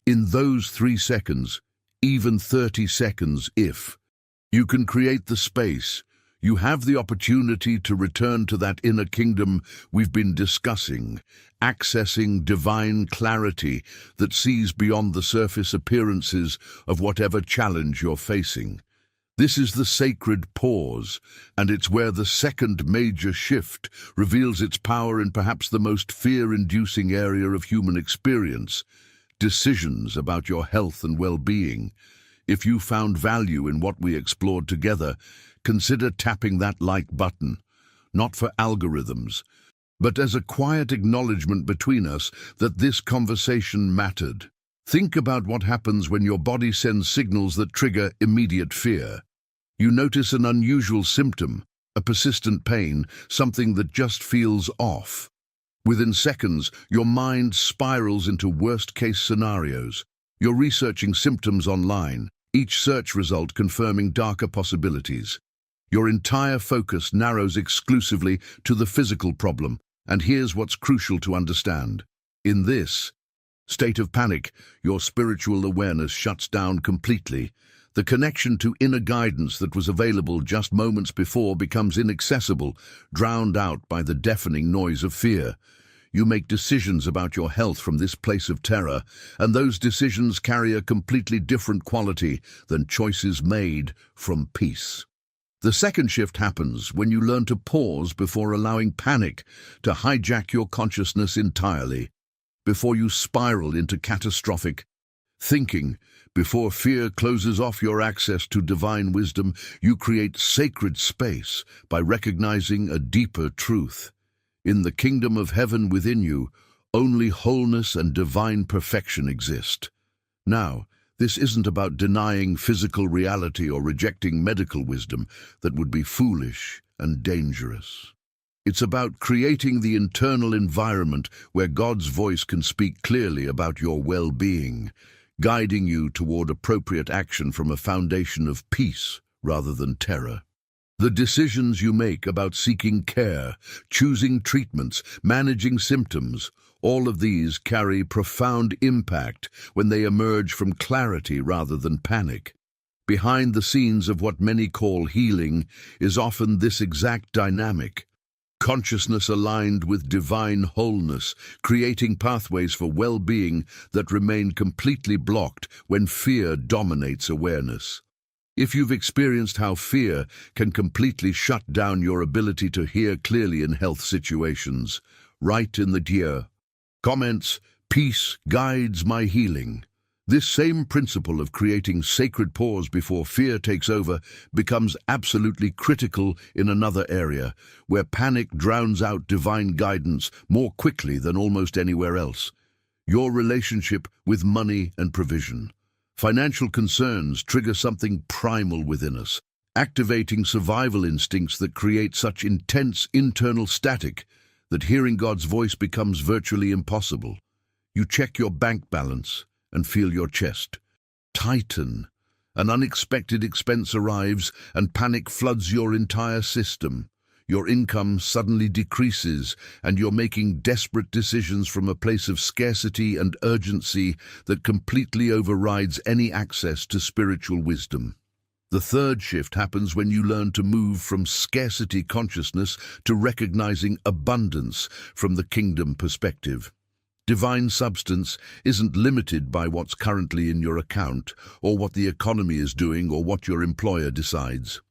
Speaker 1: In those 3 seconds, even 30 seconds if you can create the space, you have the opportunity to return to that inner kingdom we've been discussing, accessing divine clarity that sees beyond the surface appearances of whatever challenge you're facing. This is the sacred pause, and it's where the second major shift reveals its power in perhaps the most fear-inducing area of human experience: decisions about your health and well-being. If you found value in what we explored together, consider tapping that like button, not for algorithms, but as a quiet acknowledgement between us that this conversation mattered. Think about what happens when your body sends signals that trigger immediate fear. You notice an unusual symptom, a persistent pain, something that just feels off. Within seconds, your mind spirals into worst-case scenarios. You're researching symptoms online, each search result confirming darker possibilities. Your entire focus narrows exclusively to the physical problem, and here's what's crucial to understand. In this state of panic, your spiritual awareness shuts down completely. The connection to inner guidance that was available just moments before becomes inaccessible, drowned out by the deafening noise of fear. You make decisions about your health from this place of terror, and those decisions carry a completely different quality than choices made from peace. The second shift happens when you learn to pause before allowing panic to hijack your consciousness entirely. Before you spiral into catastrophic thinking, before fear closes off your access to divine wisdom, you create sacred space by recognizing a deeper truth. In the kingdom of heaven within you, only wholeness and divine perfection exist. Now, this isn't about denying physical reality or rejecting medical wisdom that would be foolish and dangerous. It's about creating the internal environment where God's voice can speak clearly about your well-being, guiding you toward appropriate action from a foundation of peace rather than terror. The decisions you make about seeking care, choosing treatments, managing symptoms, all of these carry profound impact when they emerge from clarity rather than panic. Behind the scenes of what many call healing is often this exact dynamic: consciousness aligned with divine wholeness, creating pathways for well-being that remain completely blocked when fear dominates awareness. If you've experienced how fear can completely shut down your ability to hear clearly in health situations, write in the comments, "Peace guides my healing." This same principle of creating sacred pause before fear takes over becomes absolutely critical in another area, where panic drowns out divine guidance more quickly than almost anywhere else: your relationship with money and provision. Financial concerns trigger something primal within us, activating survival instincts that create such intense internal static that hearing God's voice becomes virtually impossible. You check your bank balance and feel your chest tighten. An unexpected expense arrives and panic floods your entire system. Your income suddenly decreases, and you're making desperate decisions from a place of scarcity and urgency that completely overrides any access to spiritual wisdom. The third shift happens when you learn to move from scarcity consciousness to recognizing abundance from the kingdom perspective. Divine substance isn't limited by what's currently in your account, or what the economy is doing, or what your employer decides.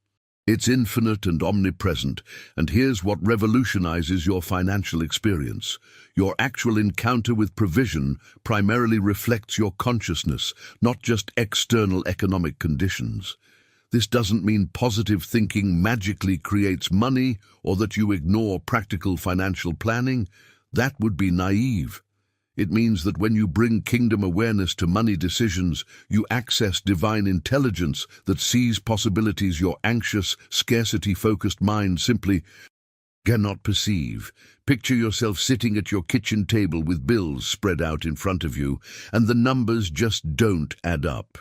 Speaker 1: It's infinite and omnipresent, and here's what revolutionizes your financial experience. Your actual encounter with provision primarily reflects your consciousness, not just external economic conditions. This doesn't mean positive thinking magically creates money, or that you ignore practical financial planning. That would be naive. It means that when you bring kingdom awareness to money decisions, you access divine intelligence that sees possibilities your anxious, scarcity-focused mind simply cannot perceive. Picture yourself sitting at your kitchen table with bills spread out in front of you, and the numbers just don't add up.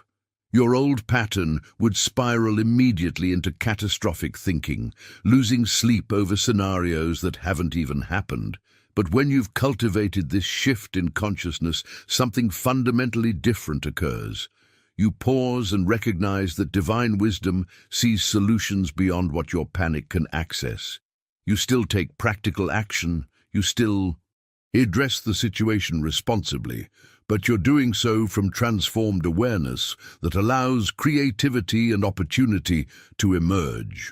Speaker 1: Your old pattern would spiral immediately into catastrophic thinking, losing sleep over scenarios that haven't even happened. But when you've cultivated this shift in consciousness, something fundamentally different occurs. You pause and recognize that divine wisdom sees solutions beyond what your panic can access. You still take practical action, you still address the situation responsibly, but you're doing so from transformed awareness that allows creativity and opportunity to emerge.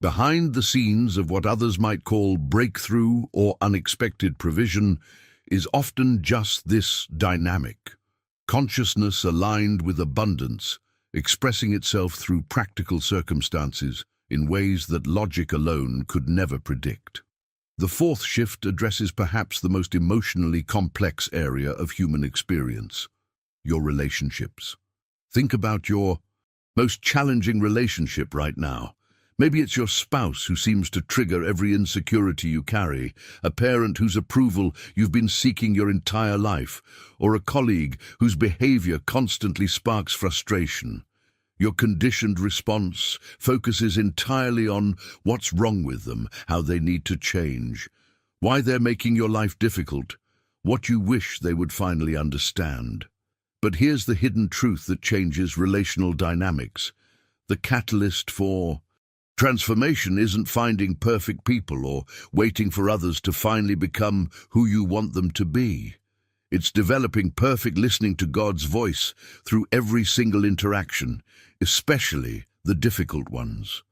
Speaker 1: Behind the scenes of what others might call breakthrough or unexpected provision is often just this dynamic: consciousness aligned with abundance, expressing itself through practical circumstances in ways that logic alone could never predict. The fourth shift addresses perhaps the most emotionally complex area of human experience: your relationships. Think about your most challenging relationship right now. Maybe it's your spouse who seems to trigger every insecurity you carry, a parent whose approval you've been seeking your entire life, or a colleague whose behavior constantly sparks frustration. Your conditioned response focuses entirely on what's wrong with them, how they need to change, why they're making your life difficult, what you wish they would finally understand. But here's the hidden truth that changes relational dynamics. The catalyst for transformation isn't finding perfect people or waiting for others to finally become who you want them to be. It's developing perfect listening to God's voice through every single interaction, especially the difficult ones.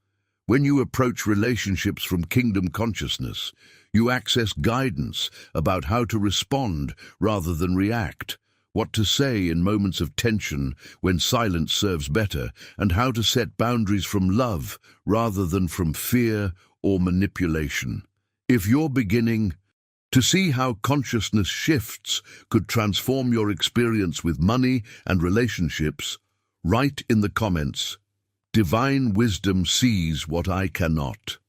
Speaker 1: When you approach relationships from kingdom consciousness, you access guidance about how to respond rather than react, what to say in moments of tension when silence serves better, and how to set boundaries from love rather than from fear or manipulation. If you're beginning to see how consciousness shifts could transform your experience with money and relationships, write in the comments, "Divine wisdom sees what I cannot."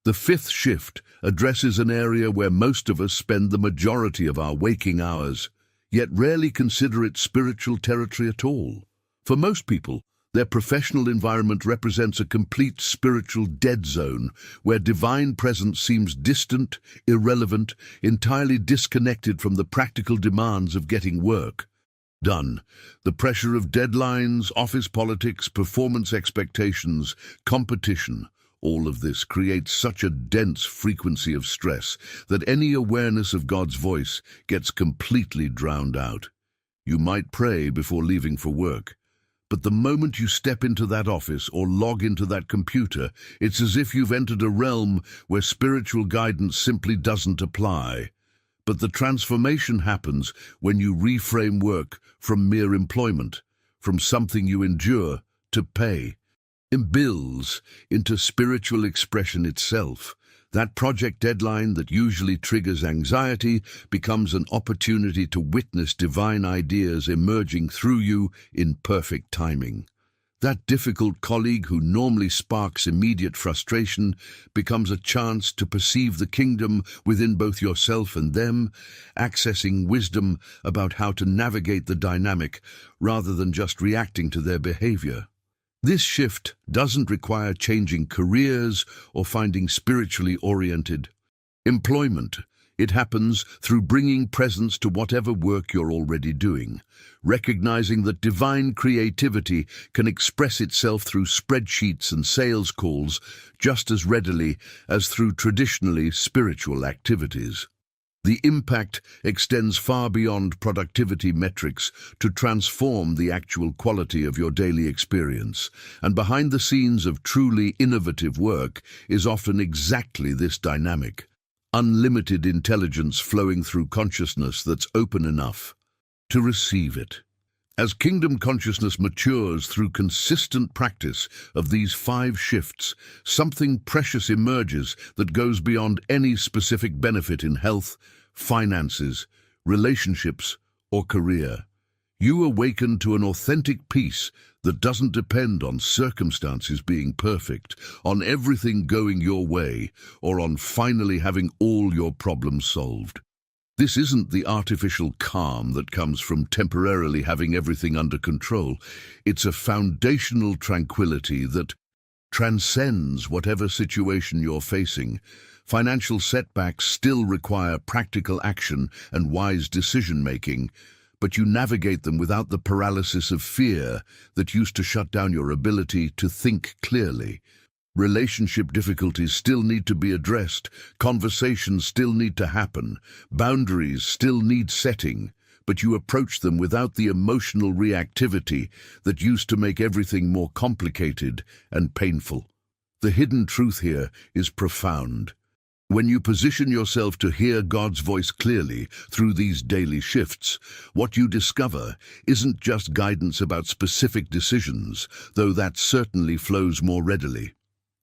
Speaker 1: The fifth shift addresses an area where most of us spend the majority of our waking hours, yet rarely consider it spiritual territory at all. For most people, their professional environment represents a complete spiritual dead zone, where divine presence seems distant, irrelevant, entirely disconnected from the practical demands of getting work done. The pressure of deadlines, office politics, performance expectations, competition, all of this creates such a dense frequency of stress that any awareness of God's voice gets completely drowned out. You might pray before leaving for work, But the moment you step into that office or log into that computer, it's as if you've entered a realm where spiritual guidance simply doesn't apply. But the transformation happens when you reframe work from mere employment, from something you endure to pay, in bills, into spiritual expression itself. That project deadline that usually triggers anxiety becomes an opportunity to witness divine ideas emerging through you in perfect timing. That difficult colleague who normally sparks immediate frustration becomes a chance to perceive the kingdom within both yourself and them, accessing wisdom about how to navigate the dynamic rather than just reacting to their behavior. This shift doesn't require changing careers or finding spiritually oriented employment. It happens through bringing presence to whatever work you're already doing, recognizing that divine creativity can express itself through spreadsheets and sales calls just as readily as through traditionally spiritual activities. The impact extends far beyond productivity metrics to transform the actual quality of your daily experience. And behind the scenes of truly innovative work is often exactly this dynamic: unlimited intelligence flowing through consciousness that's open enough to receive it. As kingdom consciousness matures through consistent practice of these 5 shifts, something precious emerges that goes beyond any specific benefit in health, finances, relationships, or career. You awaken to an authentic peace that doesn't depend on circumstances being perfect, on everything going your way, or on finally having all your problems solved. This isn't the artificial calm that comes from temporarily having everything under control. It's a foundational tranquility that transcends whatever situation you're facing. Financial setbacks still require practical action and wise decision-making, but you navigate them without the paralysis of fear that used to shut down your ability to think clearly. Relationship difficulties still need to be addressed, conversations still need to happen, boundaries still need setting, but you approach them without the emotional reactivity that used to make everything more complicated and painful. The hidden truth here is profound. When you position yourself to hear God's voice clearly through these daily shifts, what you discover isn't just guidance about specific decisions, though that certainly flows more readily.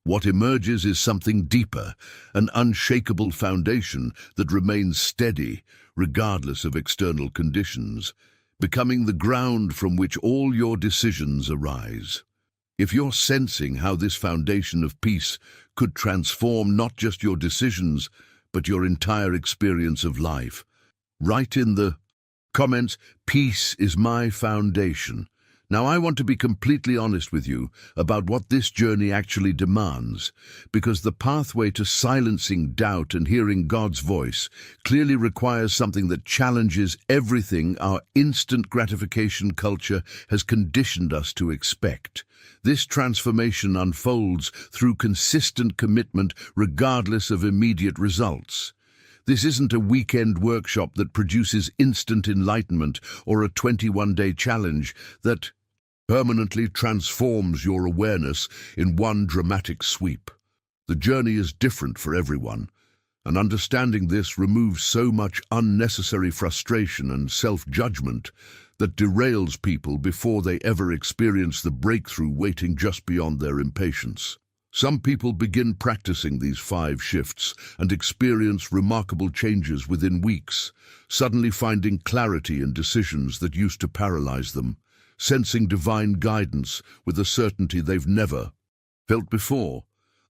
Speaker 1: What emerges is something deeper, an unshakable foundation that remains steady, regardless of external conditions, becoming the ground from which all your decisions arise. If you're sensing how this foundation of peace could transform not just your decisions, but your entire experience of life, write in the comments, "Peace is my foundation." Now, I want to be completely honest with you about what this journey actually demands, because the pathway to silencing doubt and hearing God's voice clearly requires something that challenges everything our instant gratification culture has conditioned us to expect. This transformation unfolds through consistent commitment regardless of immediate results. This isn't a weekend workshop that produces instant enlightenment or a 21-day challenge that permanently transforms your awareness in one dramatic sweep. The journey is different for everyone, and understanding this removes so much unnecessary frustration and self-judgment that derails people before they ever experience the breakthrough waiting just beyond their impatience. Some people begin practicing these 5 shifts and experience remarkable changes within weeks, suddenly finding clarity in decisions that used to paralyze them, sensing divine guidance with a certainty they've never felt before.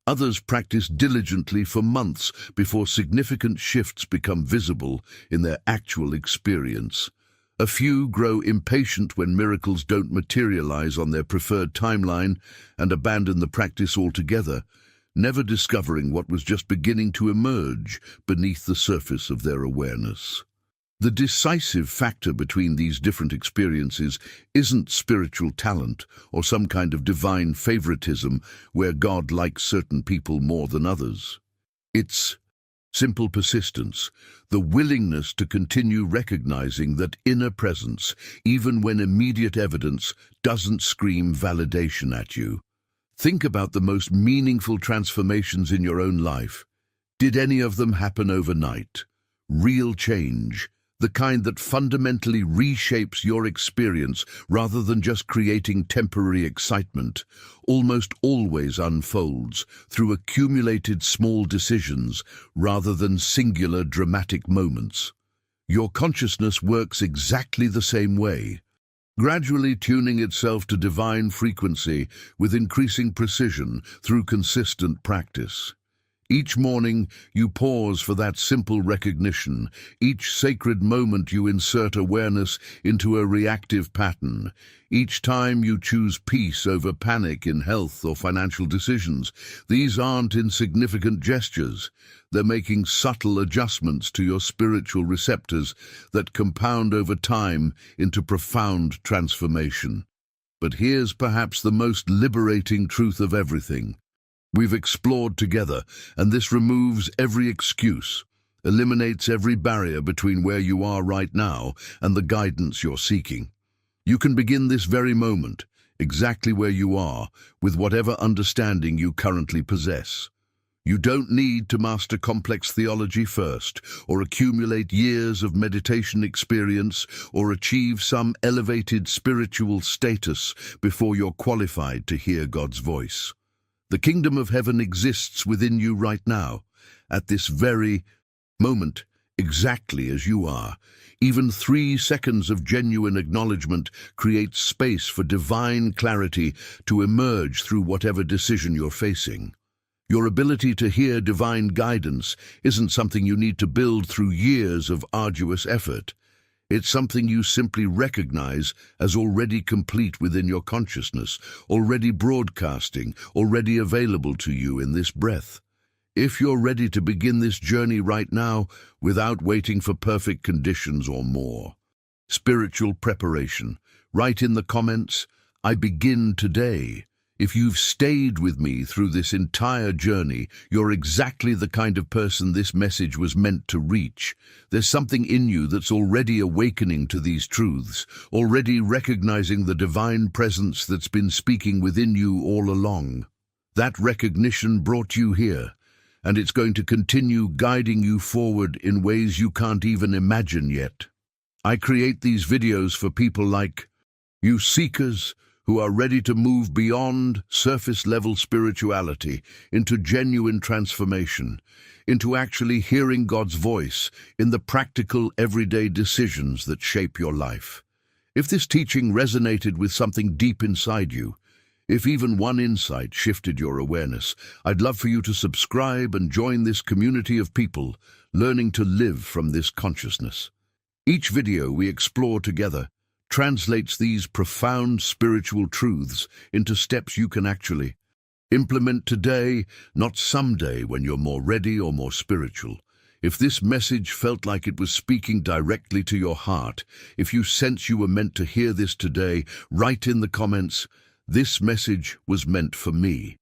Speaker 1: Others practice diligently for months before significant shifts become visible in their actual experience. A few grow impatient when miracles don't materialize on their preferred timeline and abandon the practice altogether, never discovering what was just beginning to emerge beneath the surface of their awareness. The decisive factor between these different experiences isn't spiritual talent or some kind of divine favoritism where God likes certain people more than others. It's Simple persistence, the willingness to continue recognizing that inner presence, even when immediate evidence doesn't scream validation at you. Think about the most meaningful transformations in your own life. Did any of them happen overnight? Real change, the kind that fundamentally reshapes your experience rather than just creating temporary excitement, almost always unfolds through accumulated small decisions rather than singular dramatic moments. Your consciousness works exactly the same way, gradually tuning itself to divine frequency with increasing precision through consistent practice. Each morning you pause for that simple recognition. Each sacred moment you insert awareness into a reactive pattern. Each time you choose peace over panic in health or financial decisions. These aren't insignificant gestures. They're making subtle adjustments to your spiritual receptors that compound over time into profound transformation. But here's perhaps the most liberating truth of everything. We've explored together, and this removes every excuse, eliminates every barrier between where you are right now and the guidance you're seeking. You can begin this very moment, exactly where you are, with whatever understanding you currently possess. You don't need to master complex theology first, or accumulate years of meditation experience, or achieve some elevated spiritual status before you're qualified to hear God's voice. The kingdom of heaven exists within you right now, at this very moment, exactly as you are. Even 3 seconds of genuine acknowledgement creates space for divine clarity to emerge through whatever decision you're facing. Your ability to hear divine guidance isn't something you need to build through years of arduous effort. It's something you simply recognize as already complete within your consciousness, already broadcasting, already available to you in this breath. If you're ready to begin this journey right now, without waiting for perfect conditions or more. Spiritual preparation. Write in the comments, "I begin today." If you've stayed with me through this entire journey, you're exactly the kind of person this message was meant to reach. There's something in you that's already awakening to these truths, already recognizing the divine presence that's been speaking within you all along. That recognition brought you here, and it's going to continue guiding you forward in ways you can't even imagine yet. I create these videos for people like you seekers, who are ready to move beyond surface-level spirituality into genuine transformation, into actually hearing God's voice in the practical, everyday decisions that shape your life. If this teaching resonated with something deep inside you, if even one insight shifted your awareness, I'd love for you to subscribe and join this community of people learning to live from this consciousness. Each video we explore together translates these profound spiritual truths into steps you can actually implement today, not someday when you're more ready or more spiritual. If this message felt like it was speaking directly to your heart, if you sense you were meant to hear this today, write in the comments, "This message was meant for me."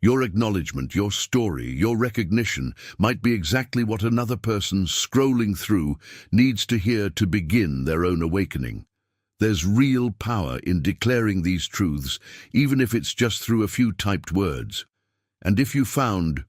Speaker 1: Your acknowledgement, your story, your recognition might be exactly what another person scrolling through needs to hear to begin their own awakening. There's real power in declaring these truths, even if it's just through a few typed words. And if you found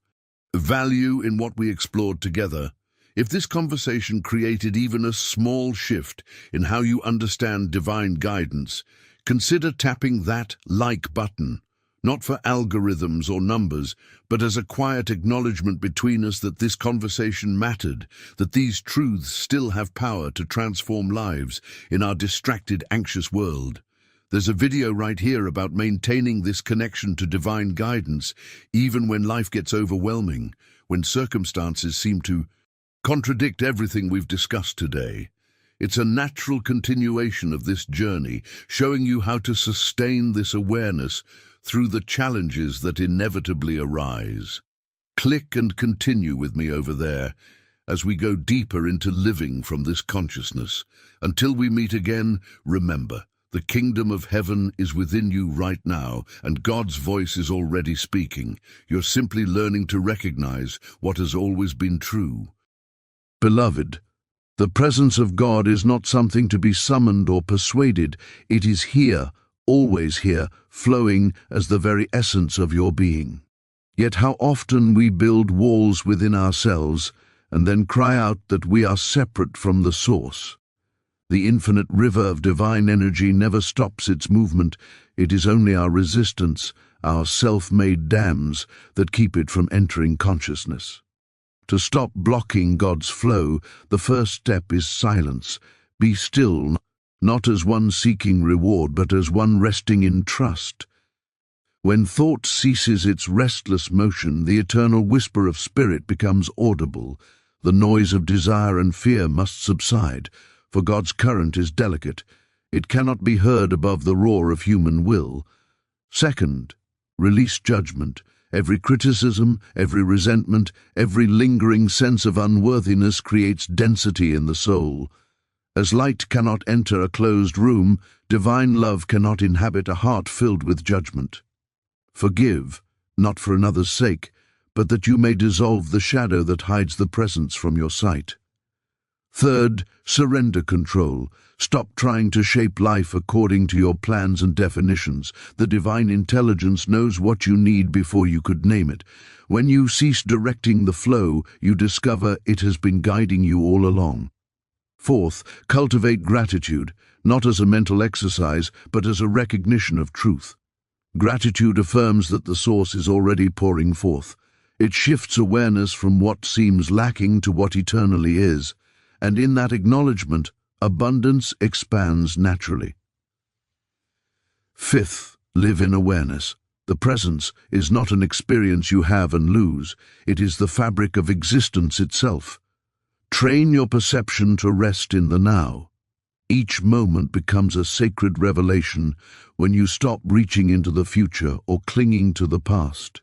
Speaker 1: value in what we explored together, if this conversation created even a small shift in how you understand divine guidance, consider tapping that like button, not for algorithms or numbers, but as a quiet acknowledgement between us that this conversation mattered, that these truths still have power to transform lives in our distracted, anxious world. There's a video right here about maintaining this connection to divine guidance, even when life gets overwhelming, when circumstances seem to contradict everything we've discussed today. It's a natural continuation of this journey, showing you how to sustain this awareness through the challenges that inevitably arise. Click and continue with me over there as we go deeper into living from this consciousness. Until we meet again, remember, The kingdom of heaven is within you right now, and God's voice is already speaking. You're simply learning to recognize what has always been true. Beloved, the presence of God is not something to be summoned or persuaded. It is here, always here, flowing as the very essence of your being. Yet how often we build walls within ourselves and then cry out that we are separate from the source. The infinite river of divine energy never stops its movement. It is only our resistance, our self-made dams, that keep it from entering consciousness. To stop blocking God's flow, the first step is silence. Be still, not as one seeking reward, but as one resting in trust. When thought ceases its restless motion, the eternal whisper of spirit becomes audible. The noise of desire and fear must subside, for God's current is delicate. It cannot be heard above the roar of human will. Second, release judgment. Every criticism, every resentment, every lingering sense of unworthiness creates density in the soul. As light cannot enter a closed room, divine love cannot inhabit a heart filled with judgment. Forgive, not for another's sake, but that you may dissolve the shadow that hides the presence from your sight. Third, surrender control. Stop trying to shape life according to your plans and definitions. The divine intelligence knows what you need before you could name it. When you cease directing the flow, you discover it has been guiding you all along. Fourth, cultivate gratitude, not as a mental exercise, but as a recognition of truth. Gratitude affirms that the source is already pouring forth. It shifts awareness from what seems lacking to what eternally is, and in that acknowledgement, abundance expands naturally. Fifth, live in awareness. The presence is not an experience you have and lose. It is the fabric of existence itself. Train your perception to rest in the now. Each moment becomes a sacred revelation when you stop reaching into the future or clinging to the past.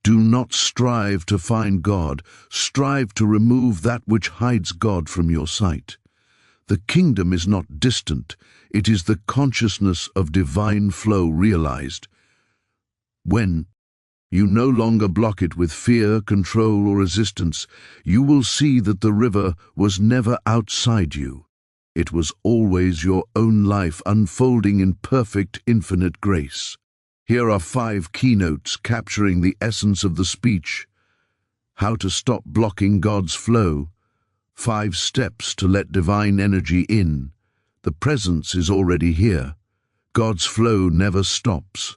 Speaker 1: Do not strive to find God. Strive to remove that which hides God from your sight. The kingdom is not distant. It is the consciousness of divine flow realized. When you no longer block it with fear, control, or resistance, you will see that the river was never outside you. It was always your own life unfolding in perfect, infinite grace. Here are 5 keynotes capturing the essence of the speech. How to stop blocking God's flow. 5 steps to let divine energy in. The presence is already here. God's flow never stops.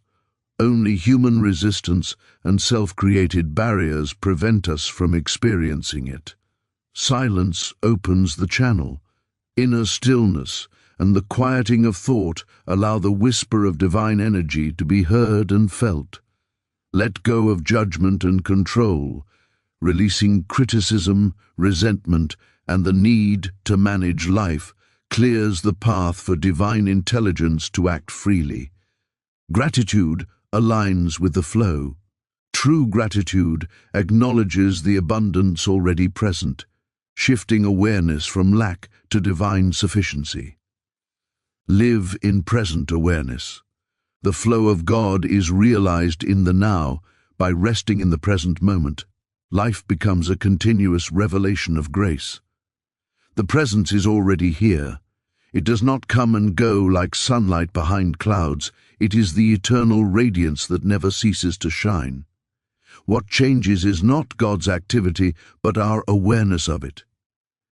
Speaker 1: Only human resistance and self-created barriers prevent us from experiencing it. Silence opens the channel. Inner stillness and the quieting of thought allow the whisper of divine energy to be heard and felt. Let go of judgment and control, releasing criticism, resentment, and the need to manage life clears the path for divine intelligence to act freely. Gratitude aligns with the flow. True gratitude acknowledges the abundance already present, shifting awareness from lack to divine sufficiency. Live in present awareness. The flow of God is realized in the now. By resting in the present moment, life becomes a continuous revelation of grace. The presence is already here. It does not come and go like sunlight behind clouds. It is the eternal radiance that never ceases to shine. What changes is not God's activity, but our awareness of it.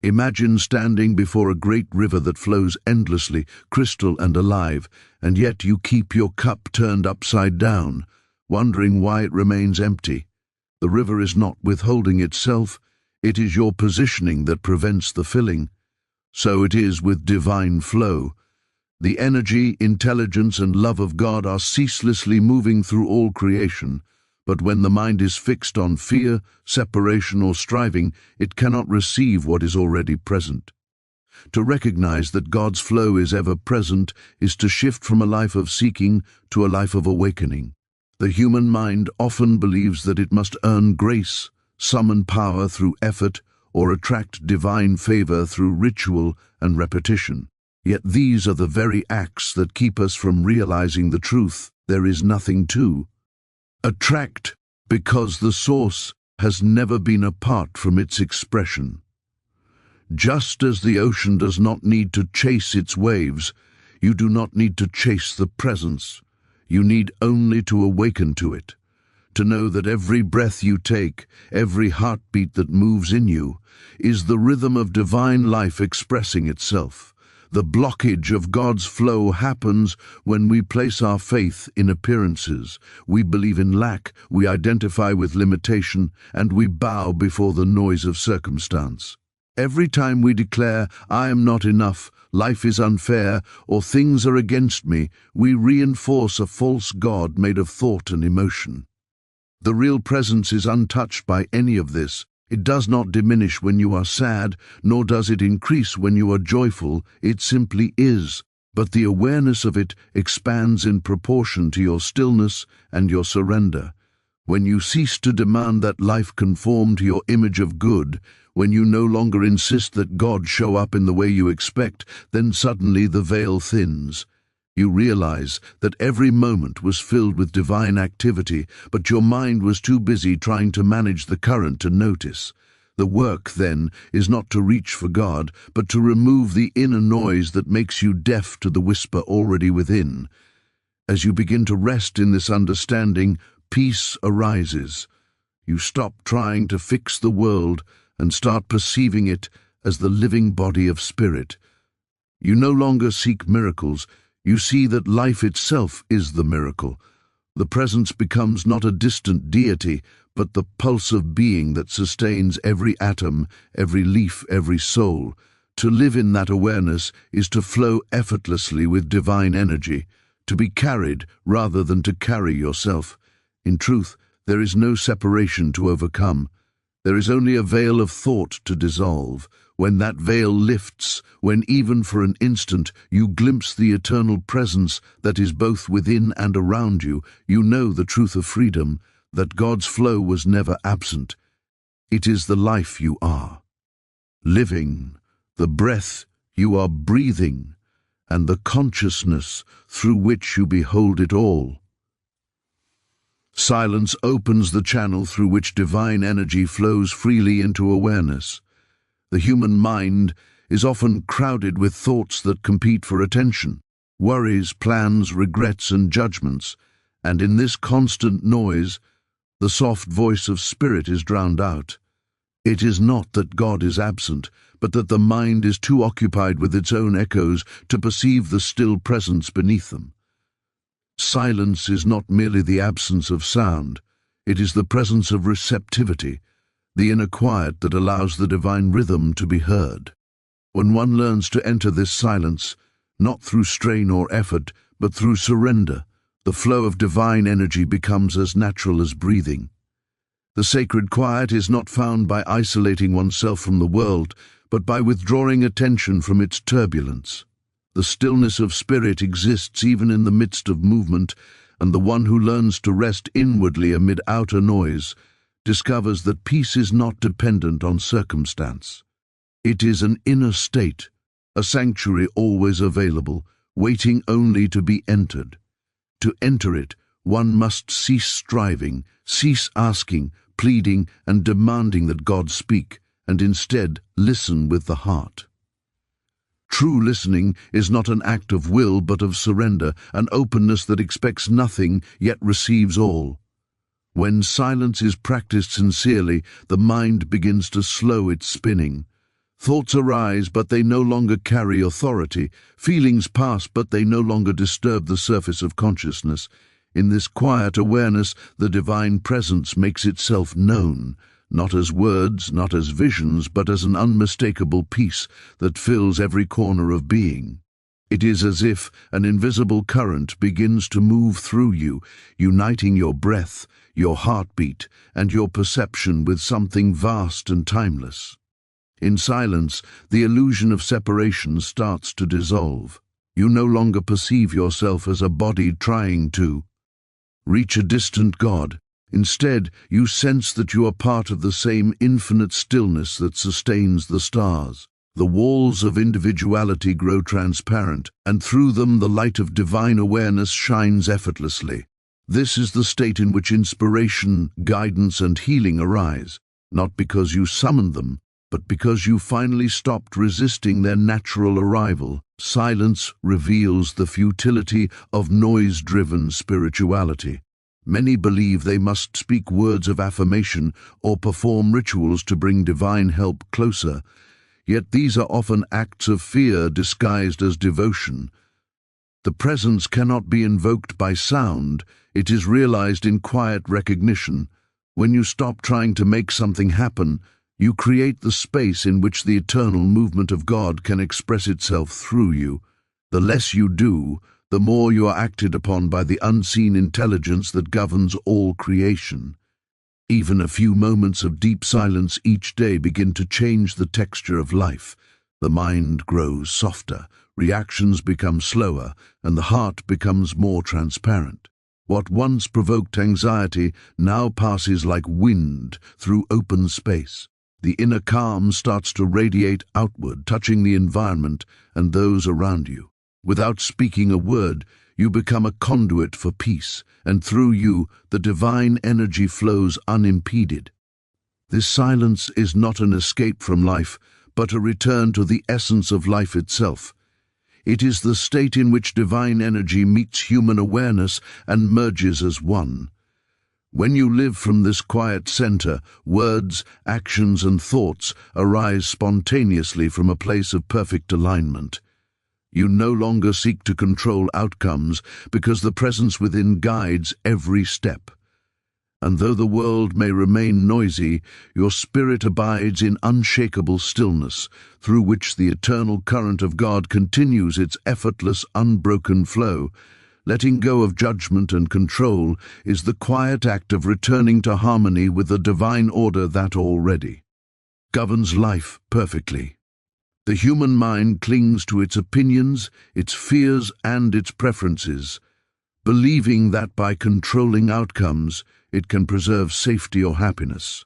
Speaker 1: Imagine standing before a great river that flows endlessly, crystal and alive, and yet you keep your cup turned upside down, wondering why it remains empty. The river is not withholding itself, it is your positioning that prevents the filling. So it is with divine flow. The energy, intelligence, and love of God are ceaselessly moving through all creation. But when the mind is fixed on fear, separation, or striving, it cannot receive what is already present. To recognize that God's flow is ever present is to shift from a life of seeking to a life of awakening. The human mind often believes that it must earn grace, summon power through effort, or attract divine favor through ritual and repetition. Yet these are the very acts that keep us from realizing the truth there is nothing to attract, because the source has never been apart from its expression. Just as the ocean does not need to chase its waves, you do not need to chase the presence. You need only to awaken to it, to know that every breath you take, every heartbeat that moves in you, is the rhythm of divine life expressing itself. The blockage of God's flow happens when we place our faith in appearances. We believe in lack, we identify with limitation, and we bow before the noise of circumstance. Every time we declare, "I am not enough, life is unfair," or "things are against me," we reinforce a false God made of thought and emotion. The real presence is untouched by any of this. It does not diminish when you are sad, nor does it increase when you are joyful. It simply is. But the awareness of it expands in proportion to your stillness and your surrender. When you cease to demand that life conform to your image of good, when you no longer insist that God show up in the way you expect, then suddenly the veil thins. You realize that every moment was filled with divine activity, but your mind was too busy trying to manage the current to notice. The work, then, is not to reach for God, but to remove the inner noise that makes you deaf to the whisper already within. As you begin to rest in this understanding, peace arises. You stop trying to fix the world and start perceiving it as the living body of spirit. You no longer seek miracles. You see that life itself is the miracle. The presence becomes not a distant deity, but the pulse of being that sustains every atom, every leaf, every soul. To live in that awareness is to flow effortlessly with divine energy, to be carried rather than to carry yourself. In truth, there is no separation to overcome. There is only a veil of thought to dissolve. When that veil lifts, when even for an instant you glimpse the eternal presence that is both within and around you, you know the truth of freedom, that God's flow was never absent. It is the life you are, living, the breath you are breathing, and the consciousness through which you behold it all. Silence opens the channel through which divine energy flows freely into awareness. The human mind is often crowded with thoughts that compete for attention, worries, plans, regrets, and judgments, and in this constant noise, the soft voice of spirit is drowned out. It is not that God is absent, but that the mind is too occupied with its own echoes to perceive the still presence beneath them. Silence is not merely the absence of sound, it is the presence of receptivity, the inner quiet that allows the divine rhythm to be heard. When one learns to enter this silence, not through strain or effort, but through surrender, the flow of divine energy becomes as natural as breathing. The sacred quiet is not found by isolating oneself from the world, but by withdrawing attention from its turbulence. The stillness of spirit exists even in the midst of movement, and the one who learns to rest inwardly amid outer noise discovers that peace is not dependent on circumstance. It is an inner state, a sanctuary always available, waiting only to be entered. To enter it, one must cease striving, cease asking, pleading, and demanding that God speak, and instead listen with the heart. True listening is not an act of will but of surrender, an openness that expects nothing yet receives all. When silence is practiced sincerely, the mind begins to slow its spinning. Thoughts arise, but they no longer carry authority. Feelings pass, but they no longer disturb the surface of consciousness. In this quiet awareness, the divine presence makes itself known, not as words, not as visions, but as an unmistakable peace that fills every corner of being. It is as if an invisible current begins to move through you, uniting your breath, your heartbeat, and your perception with something vast and timeless. In silence, the illusion of separation starts to dissolve. You no longer perceive yourself as a body trying to reach a distant God. Instead, you sense that you are part of the same infinite stillness that sustains the stars. The walls of individuality grow transparent, and through them the light of divine awareness shines effortlessly. This is the state in which inspiration, guidance, and healing arise, not because you summoned them, but because you finally stopped resisting their natural arrival. Silence reveals the futility of noise-driven spirituality. Many believe they must speak words of affirmation or perform rituals to bring divine help closer, yet these are often acts of fear disguised as devotion. The presence cannot be invoked by sound, it is realized in quiet recognition. When you stop trying to make something happen, you create the space in which the eternal movement of God can express itself through you. The less you do, the more you are acted upon by the unseen intelligence that governs all creation. Even a few moments of deep silence each day begin to change the texture of life. The mind grows softer, reactions become slower, and the heart becomes more transparent. What once provoked anxiety now passes like wind through open space. The inner calm starts to radiate outward, touching the environment and those around you. Without speaking a word, you become a conduit for peace, and through you, the divine energy flows unimpeded. This silence is not an escape from life, but a return to the essence of life itself. It is the state in which divine energy meets human awareness and merges as one. When you live from this quiet center, words, actions, and thoughts arise spontaneously from a place of perfect alignment. You no longer seek to control outcomes because the presence within guides every step. And though the world may remain noisy, your spirit abides in unshakable stillness, through which the eternal current of God continues its effortless, unbroken flow. Letting go of judgment and control is the quiet act of returning to harmony with the divine order that already governs life perfectly. The human mind clings to its opinions, its fears, and its preferences, believing that by controlling outcomes, it can preserve safety or happiness.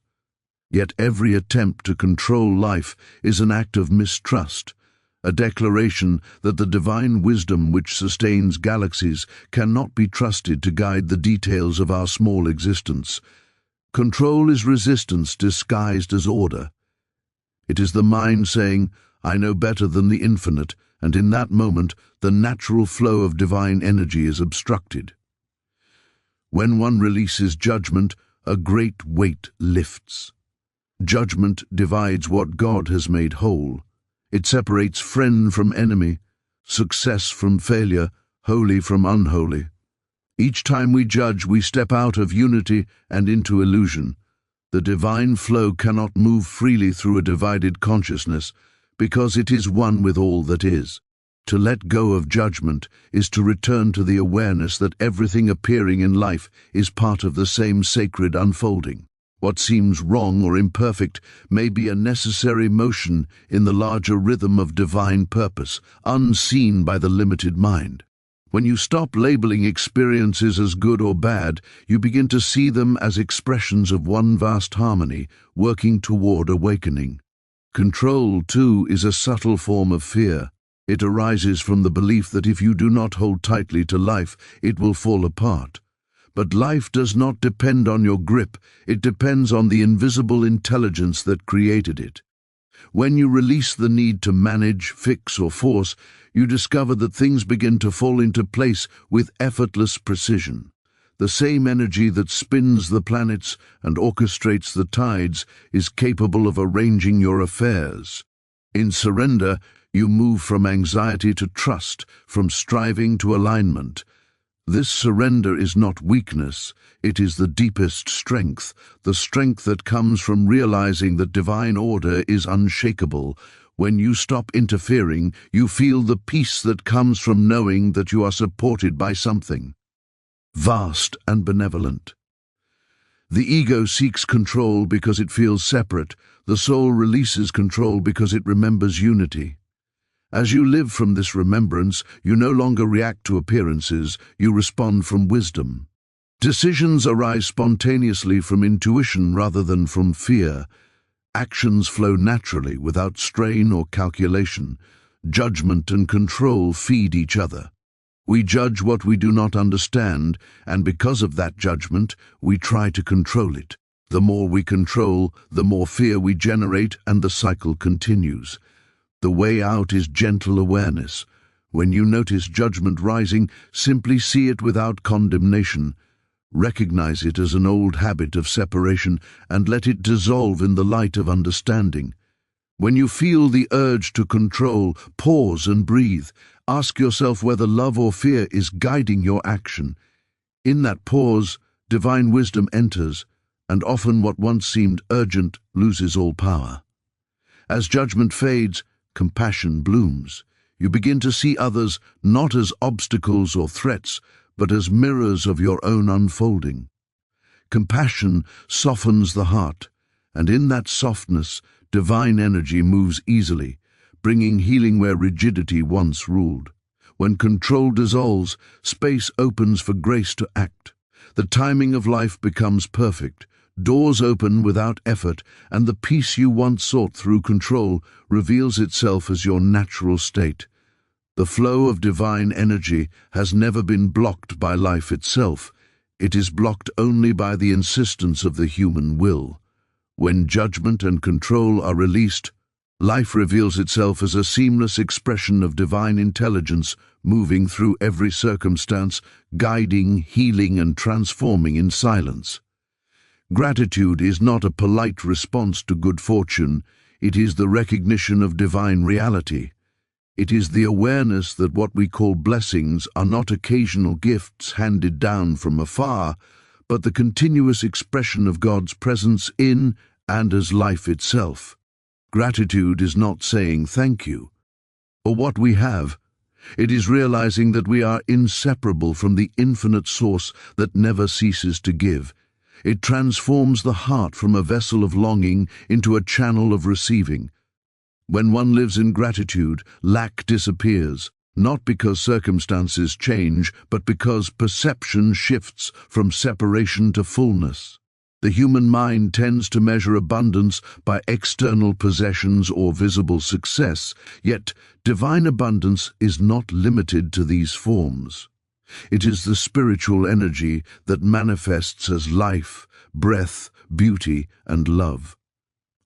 Speaker 1: Yet every attempt to control life is an act of mistrust, a declaration that the divine wisdom which sustains galaxies cannot be trusted to guide the details of our small existence. Control is resistance disguised as order. It is the mind saying, "I know better than the infinite," and in that moment, the natural flow of divine energy is obstructed. When one releases judgment, a great weight lifts. Judgment divides what God has made whole. It separates friend from enemy, success from failure, holy from unholy. Each time we judge, we step out of unity and into illusion. The divine flow cannot move freely through a divided consciousness, because it is one with all that is. To let go of judgment is to return to the awareness that everything appearing in life is part of the same sacred unfolding. What seems wrong or imperfect may be a necessary motion in the larger rhythm of divine purpose, unseen by the limited mind. When you stop labeling experiences as good or bad, you begin to see them as expressions of one vast harmony, working toward awakening. Control, too, is a subtle form of fear. It arises from the belief that if you do not hold tightly to life, it will fall apart. But life does not depend on your grip, it depends on the invisible intelligence that created it. When you release the need to manage, fix, or force, you discover that things begin to fall into place with effortless precision. The same energy that spins the planets and orchestrates the tides is capable of arranging your affairs. In surrender, you move from anxiety to trust, from striving to alignment. This surrender is not weakness, it is the deepest strength, the strength that comes from realizing that divine order is unshakable. When you stop interfering, you feel the peace that comes from knowing that you are supported by something vast and benevolent. The ego seeks control because it feels separate. The soul releases control because it remembers unity. As you live from this remembrance, you no longer react to appearances, you respond from wisdom. Decisions arise spontaneously from intuition rather than from fear. Actions flow naturally without strain or calculation. Judgment and control feed each other. We judge what we do not understand, and because of that judgment, we try to control it. The more we control, the more fear we generate, and the cycle continues. The way out is gentle awareness. When you notice judgment rising, simply see it without condemnation. Recognize it as an old habit of separation and let it dissolve in the light of understanding. When you feel the urge to control, pause and breathe. Ask yourself whether love or fear is guiding your action. In that pause, divine wisdom enters, and often what once seemed urgent loses all power. As judgment fades, compassion blooms. You begin to see others not as obstacles or threats, but as mirrors of your own unfolding. Compassion softens the heart, and in that softness, divine energy moves easily, bringing healing where rigidity once ruled. When control dissolves, space opens for grace to act. The timing of life becomes perfect. Doors open without effort, and the peace you once sought through control reveals itself as your natural state. The flow of divine energy has never been blocked by life itself. It is blocked only by the insistence of the human will. When judgment and control are released, life reveals itself as a seamless expression of divine intelligence, moving through every circumstance, guiding, healing, and transforming in silence. Gratitude is not a polite response to good fortune. It is the recognition of divine reality. It is the awareness that what we call blessings are not occasional gifts handed down from afar, but the continuous expression of God's presence in and as life itself. Gratitude is not saying thank you for what we have. It is realizing that we are inseparable from the infinite source that never ceases to give. It transforms the heart from a vessel of longing into a channel of receiving. When one lives in gratitude, lack disappears, not because circumstances change, but because perception shifts from separation to fullness. The human mind tends to measure abundance by external possessions or visible success, yet divine abundance is not limited to these forms. It is the spiritual energy that manifests as life, breath, beauty, and love.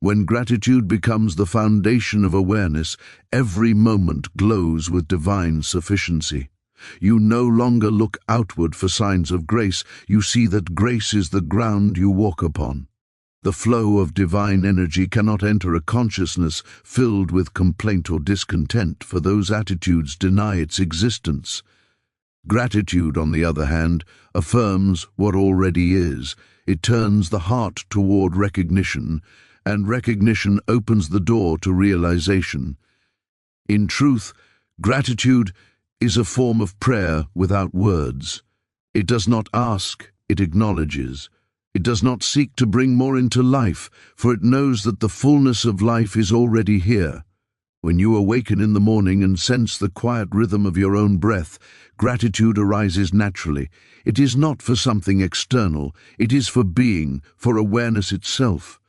Speaker 1: When gratitude becomes the foundation of awareness, every moment glows with divine sufficiency. You no longer look outward for signs of grace. You see that grace is the ground you walk upon. The flow of divine energy cannot enter a consciousness filled with complaint or discontent, for those attitudes deny its existence. Gratitude, on the other hand, affirms what already is. It turns the heart toward recognition, and recognition opens the door to realization. In truth, gratitude is a form of prayer without words. It does not ask, it acknowledges. It does not seek to bring more into life, for it knows that the fullness of life is already here. When you awaken in the morning and sense the quiet rhythm of your own breath, gratitude arises naturally. It is not for something external, it is for being, for awareness itself.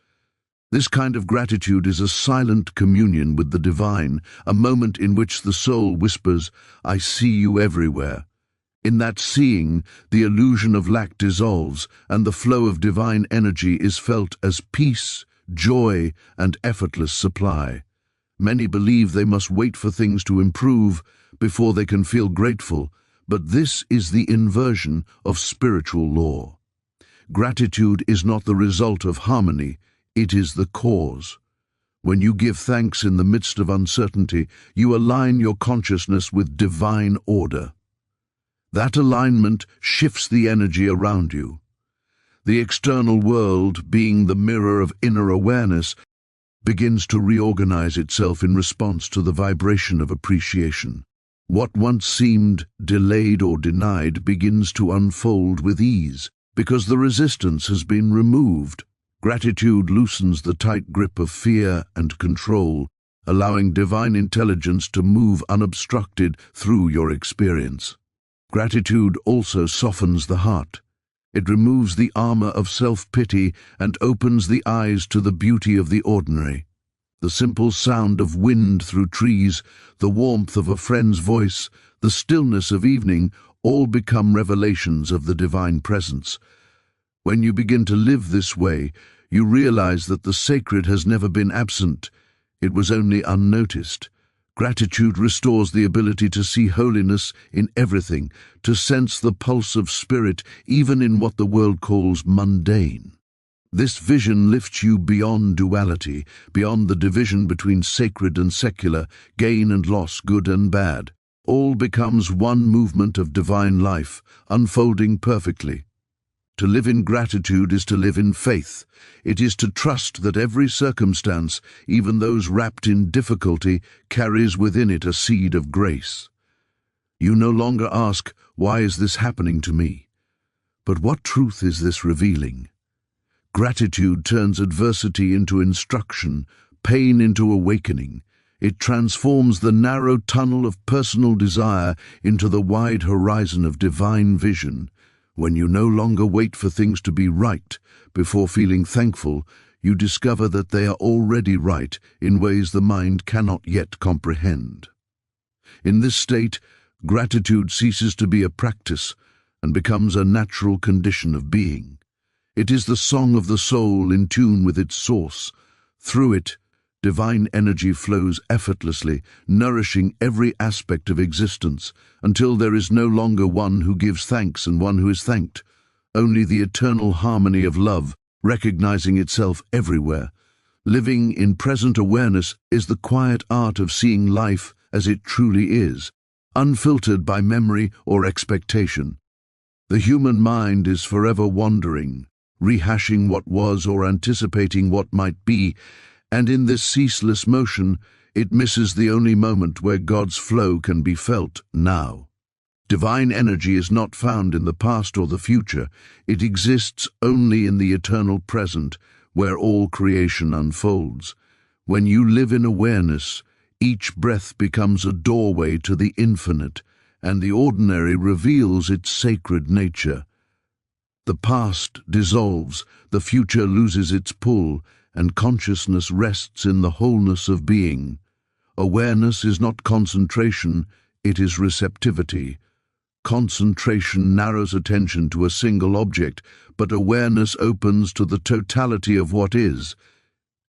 Speaker 1: This kind of gratitude is a silent communion with the divine, a moment in which the soul whispers, "I see you everywhere." In that seeing, the illusion of lack dissolves, and the flow of divine energy is felt as peace, joy, and effortless supply. Many believe they must wait for things to improve before they can feel grateful, but this is the inversion of spiritual law. Gratitude is not the result of harmony, it is the cause. When you give thanks in the midst of uncertainty, you align your consciousness with divine order. That alignment shifts the energy around you. The external world, being the mirror of inner awareness, begins to reorganize itself in response to the vibration of appreciation. What once seemed delayed or denied begins to unfold with ease, because the resistance has been removed. Gratitude loosens the tight grip of fear and control, allowing divine intelligence to move unobstructed through your experience. Gratitude also softens the heart. It removes the armor of self-pity and opens the eyes to the beauty of the ordinary. The simple sound of wind through trees, the warmth of a friend's voice, the stillness of evening, all become revelations of the divine presence. When you begin to live this way, you realize that the sacred has never been absent. It was only unnoticed. Gratitude restores the ability to see holiness in everything, to sense the pulse of spirit even in what the world calls mundane. This vision lifts you beyond duality, beyond the division between sacred and secular, gain and loss, good and bad. All becomes one movement of divine life, unfolding perfectly. To live in gratitude is to live in faith. It is to trust that every circumstance, even those wrapped in difficulty, carries within it a seed of grace. You no longer ask, "Why is this happening to me?" But what truth is this revealing? Gratitude turns adversity into instruction, pain into awakening. It transforms the narrow tunnel of personal desire into the wide horizon of divine vision. When you no longer wait for things to be right before feeling thankful, you discover that they are already right in ways the mind cannot yet comprehend. In this state, gratitude ceases to be a practice and becomes a natural condition of being. It is the song of the soul in tune with its source. Through it, divine energy flows effortlessly, nourishing every aspect of existence, until there is no longer one who gives thanks and one who is thanked. Only the eternal harmony of love, recognizing itself everywhere. Living in present awareness is the quiet art of seeing life as it truly is, unfiltered by memory or expectation. The human mind is forever wandering, rehashing what was or anticipating what might be, and in this ceaseless motion, it misses the only moment where God's flow can be felt now. Divine energy is not found in the past or the future. It exists only in the eternal present, where all creation unfolds. When you live in awareness, each breath becomes a doorway to the infinite, and the ordinary reveals its sacred nature. The past dissolves, the future loses its pull, and consciousness rests in the wholeness of being. Awareness is not concentration, it is receptivity. Concentration narrows attention to a single object, but awareness opens to the totality of what is.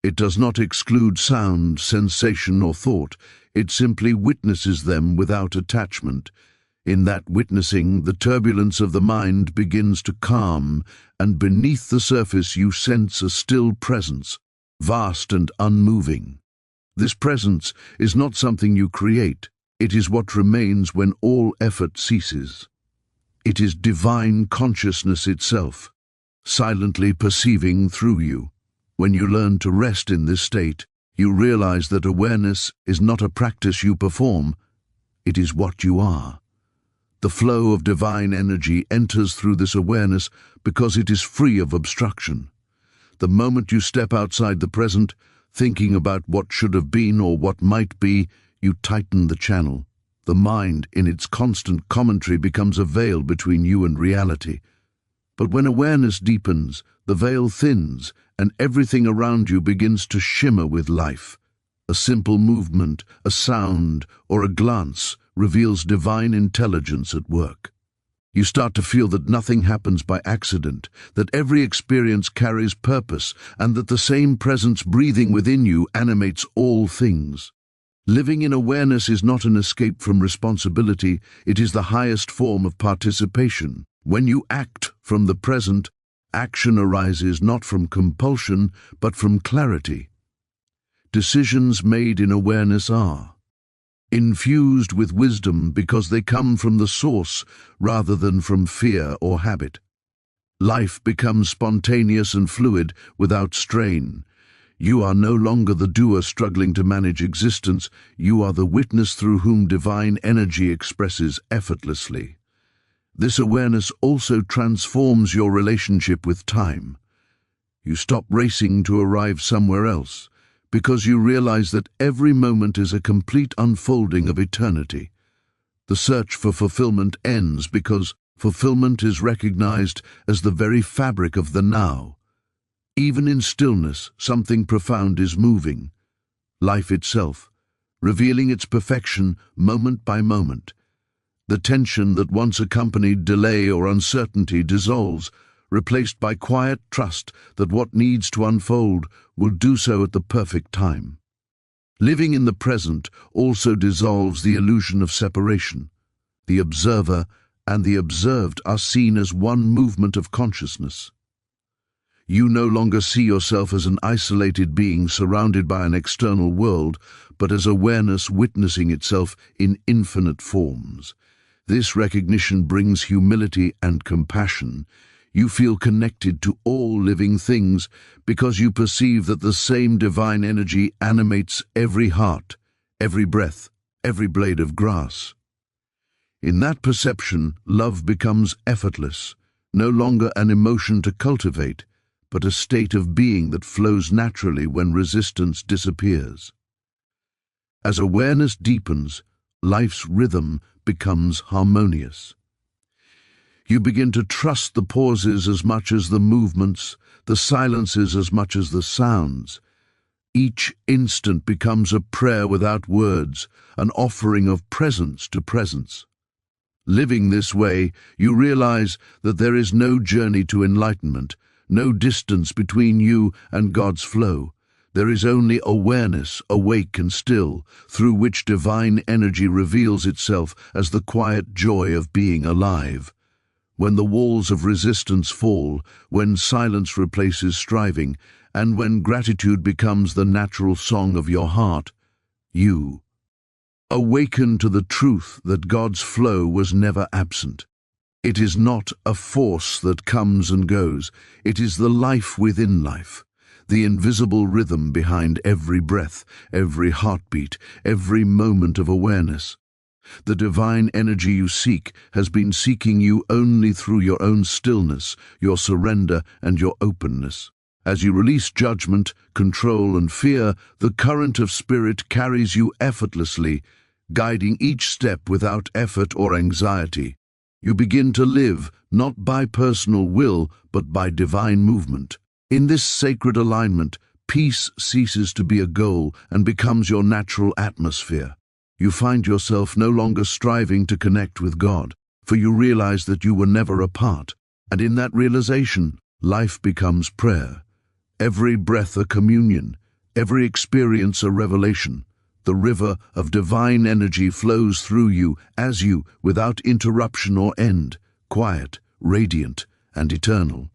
Speaker 1: It does not exclude sound, sensation, or thought. It simply witnesses them without attachment. In that witnessing, the turbulence of the mind begins to calm, and beneath the surface you sense a still presence, vast and unmoving. This presence is not something you create. It is what remains when all effort ceases. It is divine consciousness itself, silently perceiving through you. When you learn to rest in this state, you realize that awareness is not a practice you perform, it is what you are. The flow of divine energy enters through this awareness because it is free of obstruction. The moment you step outside the present, thinking about what should have been or what might be, you tighten the channel. The mind, in its constant commentary, becomes a veil between you and reality. But when awareness deepens, the veil thins, and everything around you begins to shimmer with life. A simple movement, a sound, or a glance reveals divine intelligence at work. You start to feel that nothing happens by accident, that every experience carries purpose, and that the same presence breathing within you animates all things. Living in awareness is not an escape from responsibility, it is the highest form of participation. When you act from the present, action arises not from compulsion, but from clarity. Decisions made in awareness are infused with wisdom because they come from the source rather than from fear or habit. Life becomes spontaneous and fluid without strain. You are no longer the doer struggling to manage existence, you are the witness through whom divine energy expresses effortlessly. This awareness also transforms your relationship with time. You stop racing to arrive somewhere else, because you realize that every moment is a complete unfolding of eternity. The search for fulfillment ends because Fulfillment is recognized as the very fabric of the now. Even in stillness, something profound is moving. Life itself, revealing its perfection moment by moment. The tension that once accompanied delay or uncertainty dissolves, replaced by quiet trust that what needs to unfold will do so at the perfect time. Living in the present also dissolves the illusion of separation. The observer and the observed are seen as one movement of consciousness. You no longer see yourself as an isolated being surrounded by an external world, but as awareness witnessing itself in infinite forms. This recognition brings humility and compassion. You feel connected to all living things because you perceive that the same divine energy animates every heart, every breath, every blade of grass. In that perception, love becomes effortless, no longer an emotion to cultivate, but a state of being that flows naturally when resistance disappears. As awareness deepens, life's rhythm becomes harmonious. You begin to trust the pauses as much as the movements, the silences as much as the sounds. Each instant becomes a prayer without words, an offering of presence to presence. Living this way, you realize that there is no journey to enlightenment, no distance between you and God's flow. There is only awareness, awake and still, through which divine energy reveals itself as the quiet joy of being alive. When the walls of resistance fall, when silence replaces striving, and when gratitude becomes the natural song of your heart, you awaken to the truth that God's flow was never absent. It is not a force that comes and goes. It is the life within life, the invisible rhythm behind every breath, every heartbeat, every moment of awareness. The divine energy you seek has been seeking you only through your own stillness, your surrender, and your openness. As you release judgment, control, and fear, the current of spirit carries you effortlessly, guiding each step without effort or anxiety. You begin to live, not by personal will, but by divine movement. In this sacred alignment, peace ceases to be a goal and becomes your natural atmosphere. You find yourself no longer striving to connect with God, for you realize that you were never apart. And in that realization, life becomes prayer. Every breath a communion, every experience a revelation. The river of divine energy flows through you as you, without interruption or end, quiet, radiant, and eternal.